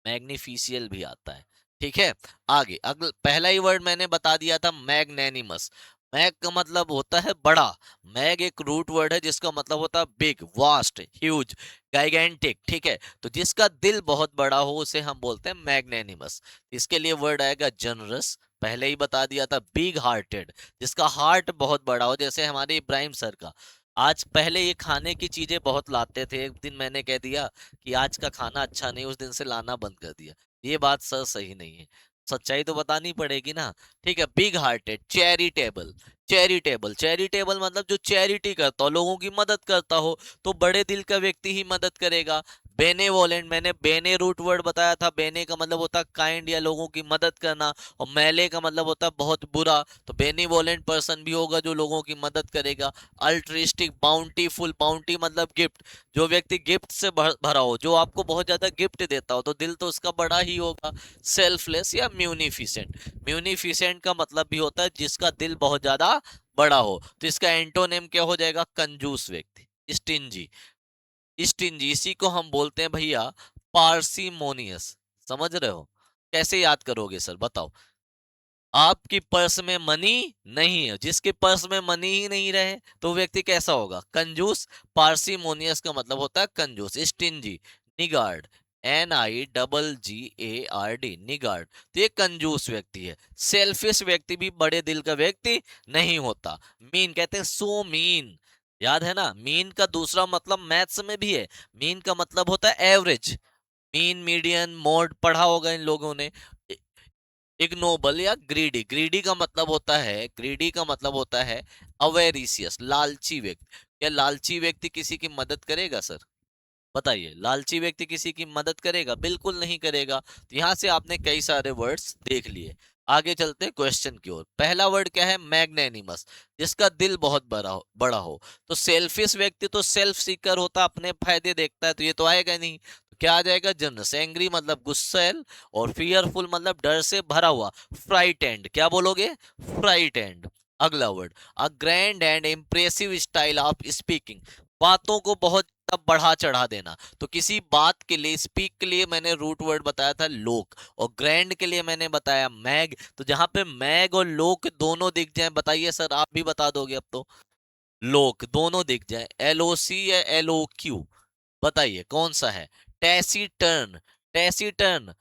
मैग्निफिशियल भी आता है। ठीक है। आगे अगला, पहला ही वर्ड मैंने बता दिया था मैग्नेनिमस। मैग का मतलब होता है बड़ा। मैग एक रूट वर्ड है जिसका मतलब होता है बिग, वास्ट, ह्यूज, गाइगेंटिक। ठीक है। तो जिसका दिल बहुत बड़ा हो उसे हम बोलते हैं मैग्नेनिमस। इसके लिए वर्ड आएगा जनरस, पहले ही बता दिया था। बिग हार्टेड, जिसका हार्ट बहुत बड़ा हो, जैसे हमारे इब्राहिम सर का। आज पहले ये खाने की चीजें बहुत लाते थे, एक दिन मैंने कह दिया कि आज का खाना अच्छा नहीं, उस दिन से लाना बंद कर दिया। ये बात सर सही नहीं है, सच्चाई तो बतानी पड़ेगी ना। ठीक है। Big hearted, charitable. Charitable, charitable मतलब जो चैरिटी करता हो, लोगों की मदद करता हो, तो बड़े दिल का व्यक्ति ही मदद करेगा। बेनेवोलेंट, मैंने बेने रूट वर्ड बताया था, बेने का मतलब होता है काइंड या लोगों की मदद करना, और मेले का मतलब होता है बहुत बुरा, तो बेनिवोलेंट पर्सन भी होगा जो लोगों की मदद करेगा। अल्ट्रिस्टिक, बाउंटीफुल, बाउंटी मतलब गिफ्ट, जो व्यक्ति गिफ्ट से भरा हो, जो आपको बहुत ज्यादा गिफ्ट देता हो, तो दिल तो उसका बड़ा ही होगा। सेल्फलेस या म्यूनिफिसेंट, म्यूनिफिसेंट का मतलब भी होता है जिसका दिल बहुत ज्यादा बड़ा हो। तो इसका एंटोनेम क्या हो जाएगा? कंजूस व्यक्ति, स्टिंजी। स्टिंजी, इसी को हम बोलते हैं भैया पार्सिमोनियस। समझ रहे हो? कैसे याद करोगे सर बताओ? आपकी पर्स में मनी नहीं है, जिसके पर्स में मनी ही नहीं रहे तो व्यक्ति कैसा होगा? कंजूस। पार्सिमोनियस का मतलब होता है कंजूस। स्टिंजी, निगार्ड, NIGGARD, निगार्ड, तो ये कंजूस व्यक्ति है। सेल्फिश व्यक्ति भी बड़े दिल का व्यक्ति नहीं होता। मीन कहते हैं सो मीन, याद है ना? मीन का दूसरा मतलब मैथ्स में भी है, मीन का मतलब होता है एवरेज। मीन, मीडियन, मोड पढ़ा होगा इन लोगों ने। इग्नोबल या ग्रीडी, ग्रीडी का मतलब होता है, ग्रीडी का मतलब होता है अवेरिशियस, लालची व्यक्ति। क्या लालची व्यक्ति किसी की मदद करेगा सर? बताइए, लालची व्यक्ति किसी की मदद करेगा? बिल्कुल नहीं करेगा। तो यहाँ से आपने कई सारे वर्ड्स देख लिए। आगे चलते हैं क्वेश्चन की ओर। पहला वर्ड क्या है? मैग्नेनिमस, जिसका दिल बहुत बड़ा हो। तो सेल्फिश व्यक्ति तो सेल्फ सीकर होता, अपने फायदे देखता है, तो ये तो आएगा नहीं। तो क्या आ जाएगा? जनरस। एंग्री मतलब गुस्सैल, और फियरफुल मतलब डर से भरा हुआ। फ्राइटेंड, क्या बोलोगे? फ्राइटेंड। अगला word, a grand and impressive style of speaking, बातों को बहुत बढ़ा चढ़ा देना। तो किसी बात के लिए, स्पीक के लिए मैंने रूट वर्ड बताया था लोक, और ग्रैंड के लिए मैंने बताया मैग। तो जहां पे मैग और लोक दोनों दिख जाए, बताइए सर, आप भी बता दोगे अब तो। लोक दोनों दिख जाए, LOC या LOQ, बताइए कौन सा है? टैसीटर्न, टैसीटर्न,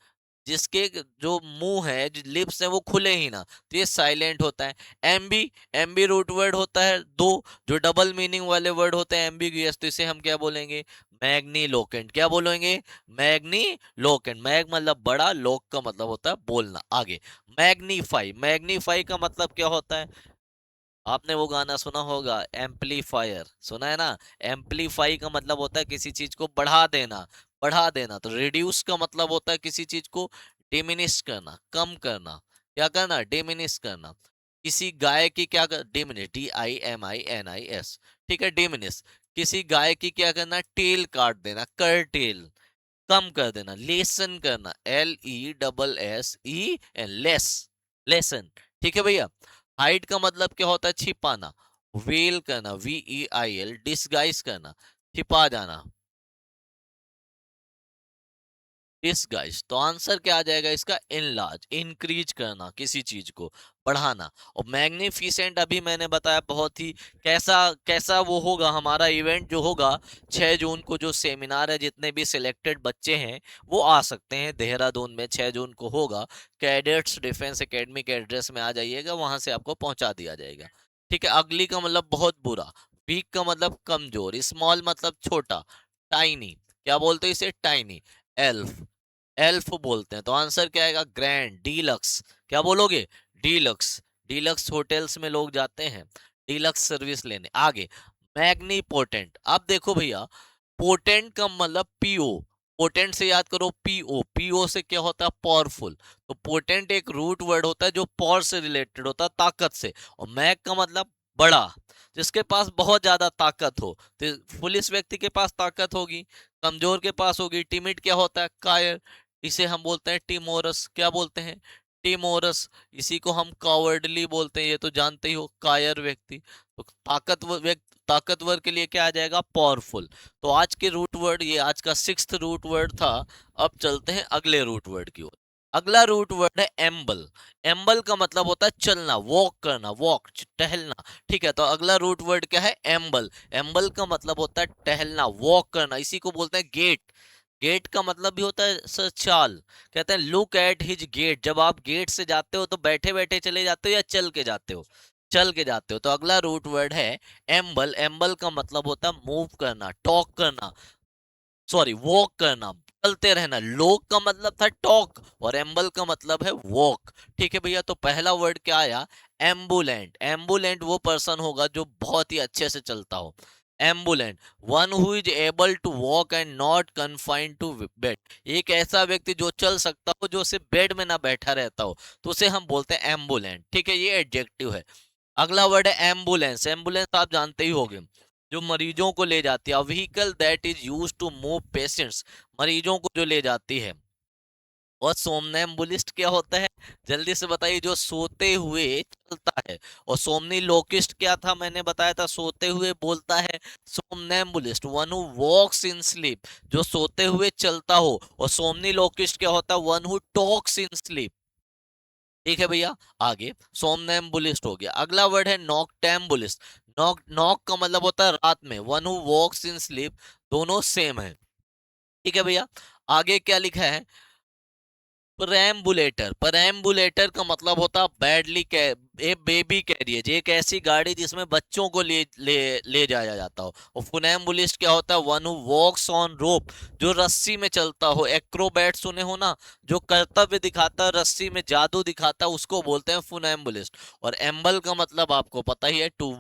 जिसके जो मुंह है, जो लिप्स है, वो खुले ही ना, तो ये साइलेंट होता है। एम्बी, एम्बी रूट वर्ड होता है दो, जो डबल मीनिंग वाले वर्ड होते हैं एम्बिगुअस, तो इसे हम क्या बोलेंगे? मैग्नीलोकेंट। क्या बोलेंगे? मैग्नीलोकेंट। मैग मतलब बड़ा, लोक का मतलब होता है बोलना। आगे, मैग्नीफाई, मैग्नीफाई का मतलब क्या होता है? आपने वो गाना सुना होगा, एम्पलीफायर, सुना है ना? एम्पलीफाई का मतलब होता है किसी चीज को बढ़ा देना, बढ़ा देना। तो रिड्यूस का मतलब होता है किसी चीज को डिमिनिश करना, कम करना। क्या करना? डिमिनिश करना। किसी गाय की क्या कर, डिमिनिश, DIMINIS, ठीक है, डिमिनिश। किसी गाय की क्या करना? टेल काट देना, कर टेल, कम कर देना। लेसन करना, LESSEN, लेस, लेसन, ठीक है भैया। हाइड का मतलब क्या होता है? छिपाना। वेल करना, VEIL, डिसगाइज करना, छिपा जाना, डिसगाइज। तो आंसर क्या आ जाएगा इसका? इनलार्ज, इंक्रीज करना, किसी चीज को बढ़ाना। और मैग्निफिसेंट अभी मैंने बताया, बहुत ही कैसा कैसा वो होगा हमारा इवेंट जो होगा 6 जून को, जो सेमिनार है, जितने भी सिलेक्टेड बच्चे हैं वो आ सकते हैं देहरादून में, 6 जून को होगा। कैडेट्स डिफेंस एकेडमी के एड्रेस में आ जाइएगा, वहां से आपको पहुंचा दिया जाएगा। ठीक है। अगली का मतलब बहुत बुरा, वीक का मतलब कमजोर, स्मॉल मतलब छोटा, टाइनी, क्या बोलते हैं इसे? टाइनी। एल्फ, एल्फ बोलते हैं। तो आंसर क्या आएगा? ग्रैंड, डीलक्स, क्या बोलोगे? डीलक्स, डीलक्स होटल्स में लोग जाते हैं डीलक्स सर्विस लेने। आगे, मैग्नीपोटेंट। अब देखो भैया, पोटेंट का मतलब पीओ, पोटेंट से याद करो पीओ, पीओ से क्या होता है? पावरफुल। तो पोटेंट एक रूट वर्ड होता है जो पावर से रिलेटेड होता है, ताकत से। और मैग का मतलब बड़ा, जिसके पास बहुत ज्यादा ताकत हो। तो पुलिस व्यक्ति के पास ताकत होगी, कमजोर के पास होगी। टिमिड क्या होता है? कायर, इसे हम बोलते हैं टिमोरस। क्या बोलते हैं? टिमोरस। इसी को हम कावर्डली बोलते हैं, ये तो जानते ही हो, कायर व्यक्ति। तो ताकतवर व्यक्ति, ताकतवर के लिए क्या आ जाएगा? पावरफुल। तो आज के रूट वर्ड, ये आज का 6th रूट वर्ड था। अब चलते हैं अगले रूट वर्ड की ओर। अगला रूट वर्ड है एम्बल। एम्बल का मतलब होता है चलना, वॉक करना, वॉक, टहलना। ठीक है। तो अगला रूट वर्ड क्या है? एम्बल। एम्बल का मतलब होता है टहलना, वॉक करना। इसी को बोलते हैं गेट। गेट का मतलब भी होता है सर चाल। कहते हैं लुक एट हिज गेट, जब आप गेट से जाते हो तो बैठे बैठे चले जाते हो या चल के जाते हो? चल के जाते हो। तो अगला रूट वर्ड है एम्बल। एम्बल का मतलब होता है मूव करना, टॉक करना, सॉरी वॉक करना, चलते रहना। लोक का मतलब था टॉक, और एम्बल का मतलब है वॉक। ठीक है भैया। तो पहला वर्ड क्या आया? एम्बुलेंट। एम्बुलेंट वो पर्सन होगा जो बहुत ही अच्छे से चलता हो। Ambulant, one who is able to walk and not confined to bed. एक ऐसा व्यक्ति जो चल सकता हो, जो सिर्फ बेड में ना बैठा रहता हो, तो उसे हम बोलते हैं एम्बुलेंट। ठीक है, ये एडजेक्टिव है। अगला वर्ड है एम्बुलेंस। एम्बुलेंस आप जानते ही होंगे, जो मरीजों को ले जाती है, vehicle that is use to move patients, मरीजों को जो ले जाती है। और सोमनैम्बुलिस्ट क्या होता है? जल्दी से बताइए, जो सोते हुए चलता है। और सोमनी लोकिस्ट क्या था? मैंने बताया था सोते हुए बोलता है। Somnambulist one who walks in sleep, जो सोते हुए चलता हो। और सोमनी लोकिस्ट क्या होता है? One who talks in sleep. ठीक है भैया। आगे, सोमनैम्बुलिस्ट हो गया। अगला वर्ड है नॉकटैम्बुलिस्ट। नॉक, नॉक का मतलब होता है रात में, one who walks in sleep, दोनों सेम है। ठीक है भैया। आगे क्या लिखा है? परएम्बुलेटर। परएम्बुलेटर का मतलब होता है बैडली ए बेबी कैरियज, एक ऐसी गाड़ी जिसमें बच्चों को ले जाया जाता हो। और फुनैम्बुलिस्ट क्या होता है? वन हु वॉक्स ऑन रोप, जो रस्सी में चलता हो। एक्रोबैट सुने हो ना, जो कर्तव्य दिखाता है, रस्सी में जादू दिखाता है, उसको बोलते हैं फुनैम्बुलिस्ट। और एम्बल का मतलब आपको पता ही है, टू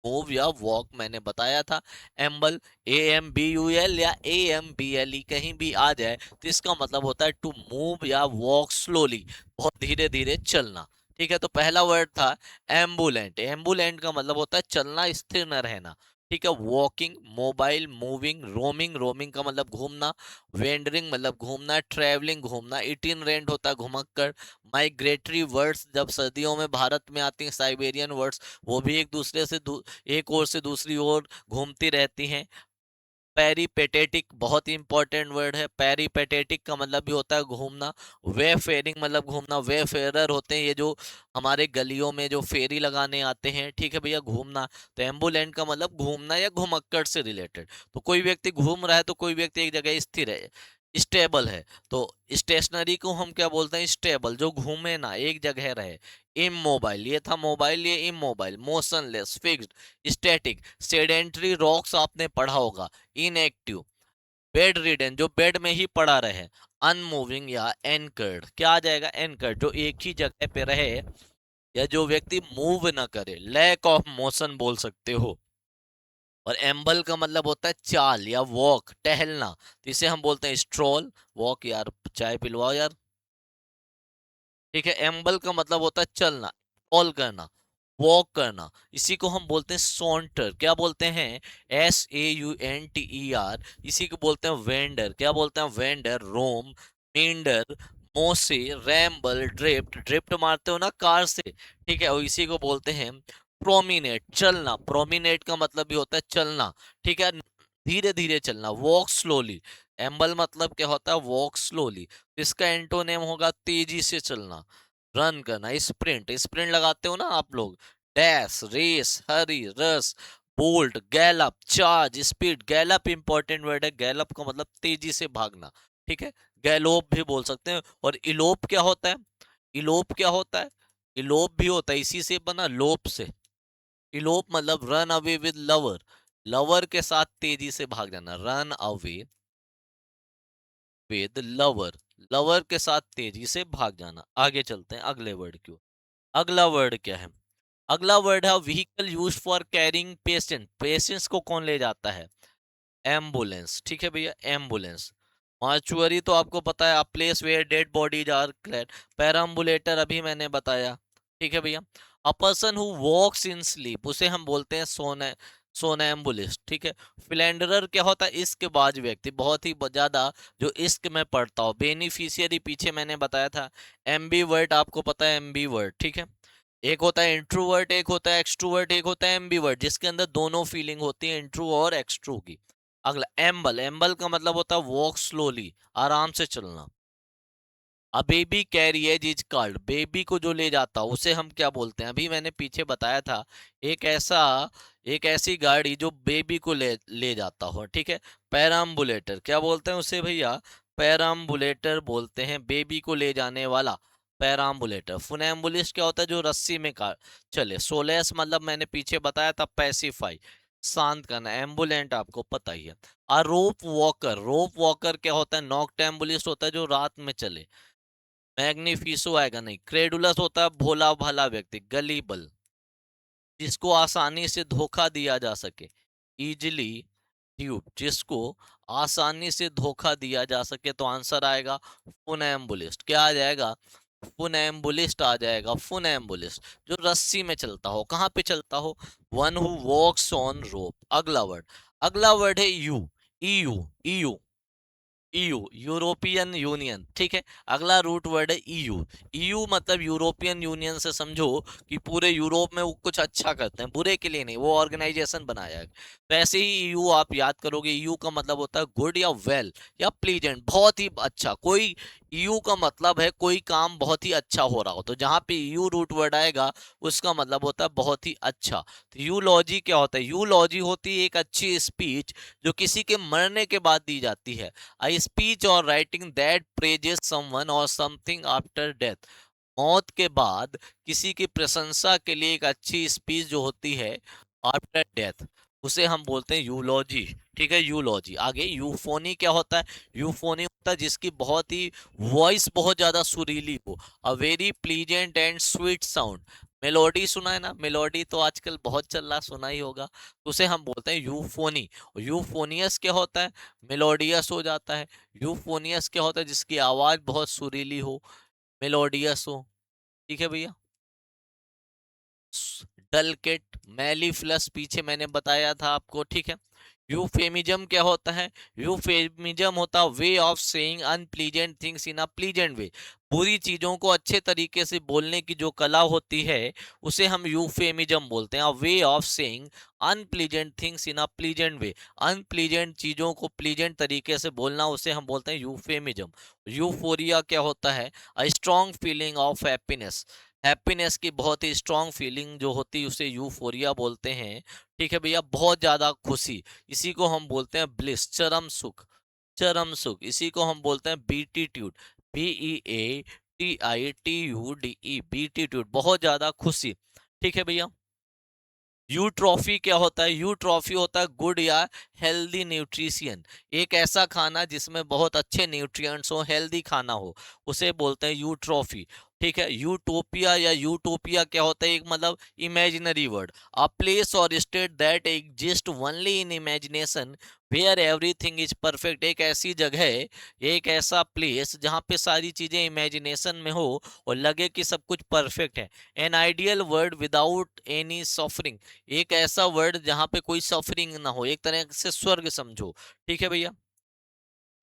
मूव या वॉक मैंने बताया था। एम्बल, AMBUL या AMBLE कहीं भी आ जाए तो इसका मतलब होता है टू मूव या वॉक स्लोली, बहुत धीरे धीरे चलना। ठीक है, तो पहला वर्ड था एम्बुलेंट। एम्बुलेंट का मतलब होता है चलना, स्थिर न रहना। ठीक है, walking, mobile, moving, roaming, roaming का मतलब घूमना, वेंडरिंग मतलब घूमना, ट्रेवलिंग घूमना, इटिनरेंट होता है घुमक्कड़, माइग्रेटरी वर्ड्स जब सर्दियों में भारत में आती हैं, साइबेरियन वर्ड्स, वो भी एक दूसरे से एक ओर से दूसरी ओर घूमती रहती हैं। पेरीपेटेटिक बहुत ही इंपॉर्टेंट वर्ड है। पेरीपेटेटिक का मतलब भी होता है घूमना। वे फेयरिंग मतलब घूमना। वे फेयरर होते हैं ये जो हमारे गलियों में जो फेरी लगाने आते हैं। ठीक है भैया, घूमना। तो एम्बुलेंट का मतलब घूमना या घुमक्कड़ से रिलेटेड। तो कोई व्यक्ति घूम रहा है तो कोई व्यक्ति एक जगह स्थिर है, स्टेबल है। तो स्टेशनरी को हम क्या बोलते हैं? स्टेबल, जो घूमे ना, एक जगह रहे। इमोबाइल, ये था मोबाइल, ये immobile. Motionless, fixed, static. Sedentary, rocks आपने पढ़ा होगा। इनएक्टिव, बेड रिडन, जो बेड में ही पड़ा रहे। अनमूविंग या एंकर्ड, क्या आ जाएगा? एंकर्ड, जो एक ही जगह पे रहे या जो व्यक्ति मूव ना करे। लैक ऑफ मोशन बोल सकते हो। और एम्बल का मतलब होता है चाल या वॉक, टहलना। तो इसे हम बोलते हैं स्ट्रोल। वॉक यार, चाय पिलवाओ यार। ठीक है, एम्बल का मतलब होता है चलना, ऑल करना, वॉक करना। इसी को हम बोलते हैं सॉन्टर। क्या बोलते हैं? SAUNTER। इसी को बोलते हैं वेंडर। क्या बोलते हैं? वेंडर। रोम, मींडर, मोसे, रैम्बल, ड्रिफ्ट। ड्रिफ्ट मारते हो ना कार से, ठीक है, और इसी को बोलते हैं प्रोमिनेट, चलना। प्रोमिनेट का मतलब भी होता है चलना। ठीक है, धीरे धीरे चलना। Walk slowly. एम्बल मतलब क्या होता है? Walk slowly. इसका एंटोनेम होगा तेजी से चलना, रन करना। स्प्रिंट, स्प्रिंट लगाते हो ना आप लोग। डैश, रेस, हरी, रस, bolt, Gallup, charge, speed. Gallup important word है। गैलप का मतलब तेजी से भागना। ठीक है, गैलोप भी बोल सकते हैं। और इलोप क्या होता है? इलोप क्या होता है? इलोप भी होता है, इसी से बना, लोप से। इलोप मतलब run away with lover. Lover के साथ तेजी से भाग जाना, run away with lover. Lover के साथ तेजी से भाग जाना। आगे चलते हैं अगले वर्ड की ओर। अगला वर्ड क्या है? अगला वर्ड है vehicle use for carrying patient. Patients को कौन ले जाता है? एम्बुलेंस। ठीक है भैया, एम्बुलेंस। मॉर्चुअरी तो आपको पता है, place where dead bodies are killed. Perambulator अभी मैंने बताया। ठीक है भैया। A person who walks in sleep, उसे हम बोलते हैं सोनैम्बुलिस्ट। ठीक है। फिलेंडरर क्या होता है? इश्कबाज व्यक्ति, बहुत ही ज्यादा जो इश्क में पड़ता हो। बेनिफिशियरी पीछे मैंने बताया था। एम्बी वर्ड आपको पता है, एम्बी वर्ड। ठीक है, एक होता है इंट्रोवर्ट, एक होता है एक्सट्रोवर्ट, एक होता है एम्बीवर्ट, जिसके अंदर दोनों फीलिंग होती है, इंट्रो और एक्सट्रो की। अगला एम्बल। एम्बल का मतलब होता है वॉक स्लोली, आराम से चलना। A baby carriage is called, baby को जो ले जाता हो उसे हम क्या बोलते हैं? अभी मैंने पीछे बताया था, एक ऐसा, एक ऐसी गाड़ी जो बेबी को ले ले जाता हो। ठीक है, पैराम्बुलेटर। क्या बोलते हैं उसे भैया? पैराम्बुलेटर बोलते हैं, बेबी को ले जाने वाला पैराम्बुलेटर। फुनैम्बुलिस्ट क्या होता है? जो रस्सी में का चले। सोलेस मतलब मैंने पीछे बताया था, पैसिफाई, शांत करना। एम्बुलेंट आपको पता ही है। आ रोप वॉकर, रोप वॉकर क्या होता है? नॉक्टैम्बुलिस्ट होता है जो रात में चले। मैग्निफिसो आएगा नहीं। क्रेडुलस होता है भोला भाला व्यक्ति। गलीबल, जिसको आसानी से धोखा दिया जा सके। इजिली ड्यूप, जिसको आसानी से धोखा दिया जा सके। तो आंसर आएगा फुनैम्बुलिस्ट। क्या आ जाएगा? फुनैम्बुलिस्ट आ जाएगा। फुनैम्बुलिस्ट जो रस्सी में चलता हो। कहाँ पे चलता हो? वन हु वॉक्स ऑन रोप। अगला वर्ड, अगला वर्ड है you. EU, EU, EU, European union. ठीक है, अगला रूट वर्ड है ईयू। ईयू मतलब यूरोपियन यूनियन से समझो कि पूरे यूरोप में वो कुछ अच्छा करते हैं, बुरे के लिए नहीं, वो ऑर्गेनाइजेशन बनाया है। तो ऐसे ही ईयू आप याद करोगे। ईयू का मतलब होता है गुड या वेल या प्लीजेंट, बहुत ही अच्छा। कोई ईयू का मतलब है कोई काम बहुत ही अच्छा हो रहा हो। तो जहां पे ईयू रूट वर्ड आएगा उसका मतलब होता है बहुत ही अच्छा। तो यूलॉजी क्या होता है? यूलॉजी होती है एक अच्छी स्पीच जो किसी के मरने के बाद दी जाती है। A speech or writing that praises someone or something after death। मौत के बाद किसी की प्रशंसा के लिए एक अच्छी स्पीच जो होती है आफ्टर डेथ, उसे हम बोलते हैं यूलॉजी। ठीक है, यूलॉजी। आगे यूफोनी क्या होता है? यूफोनी होता है जिसकी बहुत ही वॉइस बहुत ज्यादा सुरीली हो। A very pleasant and sweet sound. Melody सुना है ना, मेलोडी तो आजकल बहुत चल रहा, सुना ही होगा, तो उसे हम बोलते हैं यूफोनी। यूफोनियस क्या होता है? मेलोडियस हो जाता है। यूफोनियस क्या होता है? जिसकी आवाज बहुत सुरीली हो, मेलोडियस हो। ठीक है भैया। डलकेट, मेलिफ्लस पीछे मैंने बताया था आपको, ठीक है। यूफेमिज्म क्या होता है? यूफेमिज्म होता है way of saying unpleasant things in a pleasant way. बुरी चीजों को अच्छे तरीके से बोलने की जो कला होती है, उसे हम यूफेमिज्म बोलते हैं। वे of saying unpleasant things in a pleasant way. Unpleasant चीजों को प्लीजेंट तरीके से बोलना, उसे हम बोलते हैं यूफेमिज्म। यूफोरिया क्या होता है? A strong feeling of happiness. Happiness की बहुत ही स्ट्रॉन्ग फीलिंग जो होती है, उसे यूफोरिया बोलते हैं। ठीक है भैया। बहुत ज्यादा खुशी, इसी को हम बोलते हैं ब्लिस, चरम सुख। चरम सुख, इसी को हम बोलते हैं बीटीट्यूड। BEATITUDE, बीटीट्यूड, बहुत ज्यादा खुशी। ठीक है भैया। यूट्रॉफी क्या होता है? यूट्रॉफी होता है गुड या हेल्दी न्यूट्रिशियन। एक ऐसा खाना जिसमें बहुत अच्छे न्यूट्रिएंट्स हो, हेल्दी खाना हो, उसे बोलते हैं यूट्रॉफी। ठीक है। यूटोपिया या यूटोपिया क्या होता है? एक मतलब imaginary word, a place or state that exist only in imagination where everything is perfect. एक ऐसी जगह है, एक ऐसा प्लेस जहाँ पे सारी चीजें इमेजिनेशन में हो और लगे कि सब कुछ परफेक्ट है। An ideal word without any suffering. एक ऐसा वर्ड जहां पे कोई सफरिंग ना हो, एक तरह से स्वर्ग समझो। ठीक है भैया।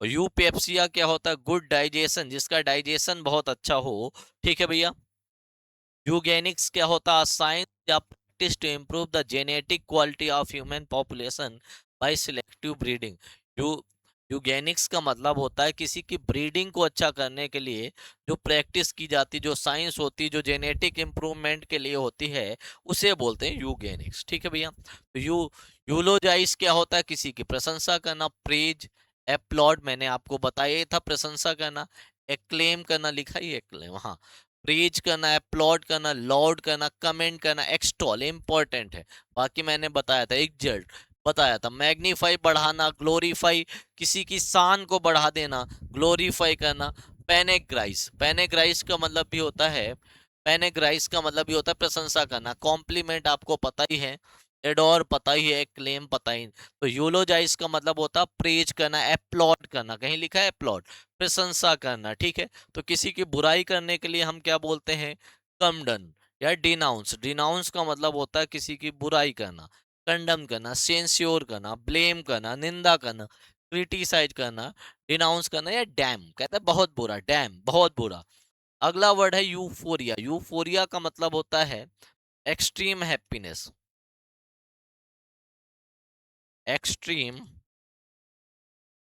और यूपेप्सिया क्या होता है? गुड डाइजेशन, जिसका डाइजेशन बहुत अच्छा हो। ठीक है भैया। यूगेनिक्स क्या होता है? साइंस या practice to improve the genetic quality of human population by selective breeding. यू यूगेनिक्स का मतलब होता है किसी की ब्रीडिंग को अच्छा करने के लिए जो प्रैक्टिस की जाती, जो साइंस होती, जो जेनेटिक इंप्रूवमेंट के लिए होती है, उसे बोलते हैं यूगेनिक्स। ठीक है भैया। तो यूलोजाइज क्या होता है? किसी की प्रशंसा करना, प्रेज। एप्लॉड मैंने आपको बताया ही था, प्रशंसा करना। एक्लेम करना, लिखा ही एक्लेम, हाँ। प्रेज करना, अपलॉड करना, लॉर्ड करना, कमेंट करना, एक्सटॉल इंपॉर्टेंट है। बाकी मैंने बताया था, एग्जल्ट बताया था, मैग्नीफाई बढ़ाना, ग्लोरीफाई किसी की शान को बढ़ा देना, ग्लोरीफाई करना। पेनेग्राइज, पेनेग्राइज का मतलब भी होता है, पेनेग्राइज का मतलब भी होता है प्रशंसा करना। कॉम्प्लीमेंट आपको पता ही है, एडोर पता ही है, क्लेम पता ही। तो यूलोजाइज का मतलब होता है प्रेज करना, अपलॉड करना, कहीं लिखा है अपलॉड, प्रशंसा करना। ठीक है। तो किसी की बुराई करने के लिए हम क्या बोलते हैं? कंडन या डिनाउंस। डिनाउंस का मतलब होता है किसी की बुराई करना, कंडम करना, सेंस्योर करना, ब्लेम करना, निंदा करना, क्रिटिसाइज करना, डिनाउंस करना, या डैम कहते हैं बहुत बुरा, डैम बहुत बुरा। अगला वर्ड है यूफोरिया। यूफोरिया का मतलब होता है एक्सट्रीम हैप्पीनेस, एक्सट्रीम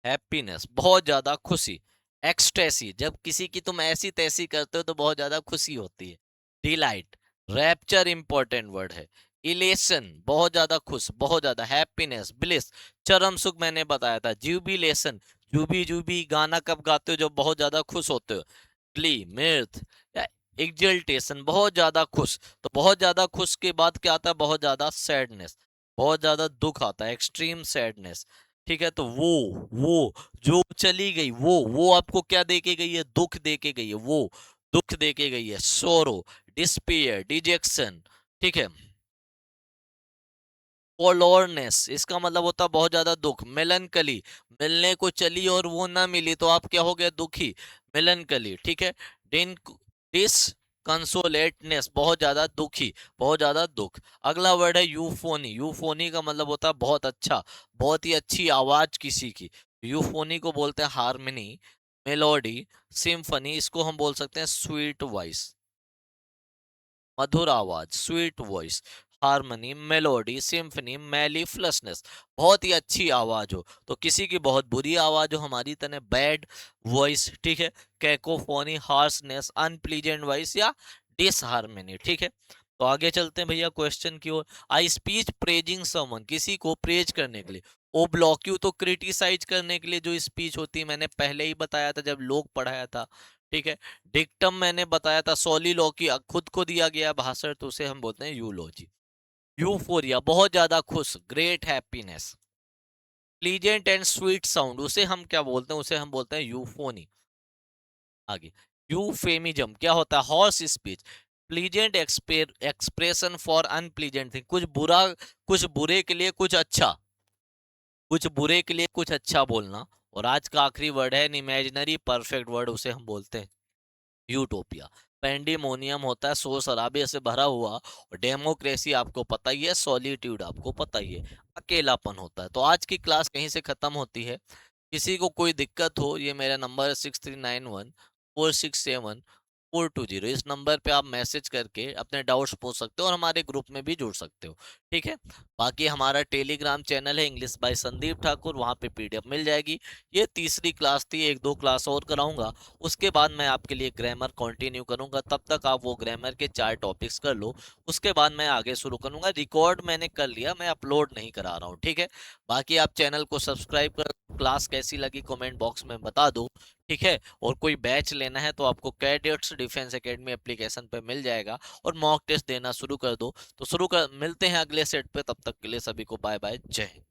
हैप्पीनेस, बहुत ज्यादा खुशी। एक्सटेसी, जब किसी की तुम ऐसी तैसी करते हो तो बहुत ज्यादा खुशी होती है। डिलाइट, रैप्चर इंपॉर्टेंट वर्ड है। इलेशन, बहुत ज्यादा खुश, बहुत ज्यादा। हैप्पीनेस, ब्लिस, चरम सुख मैंने बताया था। जुबिलेशन, जूबी जूबी गाना कब गाते हो? जब बहुत ज्यादा खुश होते हो। ग्ली, मिर्थ या एग्जल्टेशन, बहुत ज्यादा खुश। तो बहुत ज्यादा खुश के बाद क्या आता है? बहुत ज्यादा सैडनेस, बहुत ज्यादा दुख आता है, एक्सट्रीम सैडनेस। ठीक है। तो वो जो चली गई, वो आपको क्या दे के गई है? दुख दे के गई है, वो दुख दे के गई है। सोरो, डिस्पेयर, डिजेक्शन। ठीक है। फॉलोअरनेस, इसका मतलब होता है बहुत ज्यादा दुख। मेलनकली, मिलने को चली और वो ना मिली तो आप क्या हो गए? दुखी, मेलनकली। ठीक है। डिन डिस कंसोलेटनेस, बहुत ज्यादा दुखी, बहुत ज्यादा दुख। अगला वर्ड है यूफोनी। यूफोनी का मतलब होता है बहुत अच्छा, बहुत ही अच्छी आवाज किसी की। यूफोनी को बोलते हैं हारमोनी, मेलोडी, सिम्फनी। इसको हम बोल सकते हैं स्वीट वॉइस, मधुर आवाज, sweet voice. Harmony, melody, symphony, mellifluousness, बहुत ही अच्छी आवाज हो। तो किसी की बहुत बुरी आवाज हो, हमारी तरह बैड वॉइस। ठीक है। कैकोफोनी, हार्सनेस, अनप्लीजेंट वॉइस या डिसहार्मनी। ठीक है। तो आगे चलते हैं भैया क्वेश्चन की ओर। आई स्पीच प्रेजिंग समवन, किसी को प्रेज करने के लिए। ओब्लॉक्यू तो क्रिटिसाइज करने के लिए जो स्पीच होती है, मैंने पहले ही बताया था जब लोग पढ़ाया था। ठीक है। डिक्टम मैंने बताया था, सोलिलोकी खुद को दिया गया भाषण, तो उसे हम बोलते हैं यूलोजी। यूफोरिया, बहुत ज्यादा खुश, great happiness. Pleasant and sweet sound, उसे हम क्या बोलते हैं? उसे हम बोलते हैं यूफोनी। आगे यूफेमिज्म क्या होता है? Horse speech, pleasant expression for unpleasant thing, कुछ बुरा, कुछ बुरे के लिए कुछ अच्छा, कुछ बुरे के लिए कुछ अच्छा बोलना। और आज का आखिरी वर्ड है इमेजिनरी परफेक्ट वर्ड, उसे हम बोलते हैं यूटोपिया। पेंडिमोनियम होता है शोर शराबे से भरा हुआ, और डेमोक्रेसी आपको पता ही है, सॉलिट्यूड आपको पता ही है, अकेलापन होता है। तो आज की क्लास कहीं से खत्म होती है। किसी को कोई दिक्कत हो, ये मेरा नंबर है 6391 467 420, इस नंबर पे आप मैसेज करके अपने डाउट्स पूछ सकते हो और हमारे ग्रुप में भी जुड़ सकते हो। ठीक है। बाकी हमारा टेलीग्राम चैनल है इंग्लिश बाय संदीप ठाकुर, वहाँ पे पीडीएफ मिल जाएगी। ये तीसरी क्लास थी, एक दो क्लास और कराऊंगा, उसके बाद मैं आपके लिए ग्रामर कंटिन्यू करूंगा। तब तक आप वो ग्रामर के 4 टॉपिक्स कर लो, उसके बाद मैं आगे शुरू करूंगा। रिकॉर्ड मैंने कर लिया, मैं अपलोड नहीं करा रहा हूँ। ठीक है। बाकी आप चैनल को सब्सक्राइब कर, क्लास कैसी लगी कमेंट बॉक्स में बता दो। ठीक है। और कोई बैच लेना है तो आपको कैडेट्स डिफेंस एकेडमी एप्लीकेशन पे मिल जाएगा, और मॉक टेस्ट देना शुरू कर दो। तो शुरू कर, मिलते हैं अगले सेट पे, तब तक के लिए सभी को बाय बाय, जय हिंद।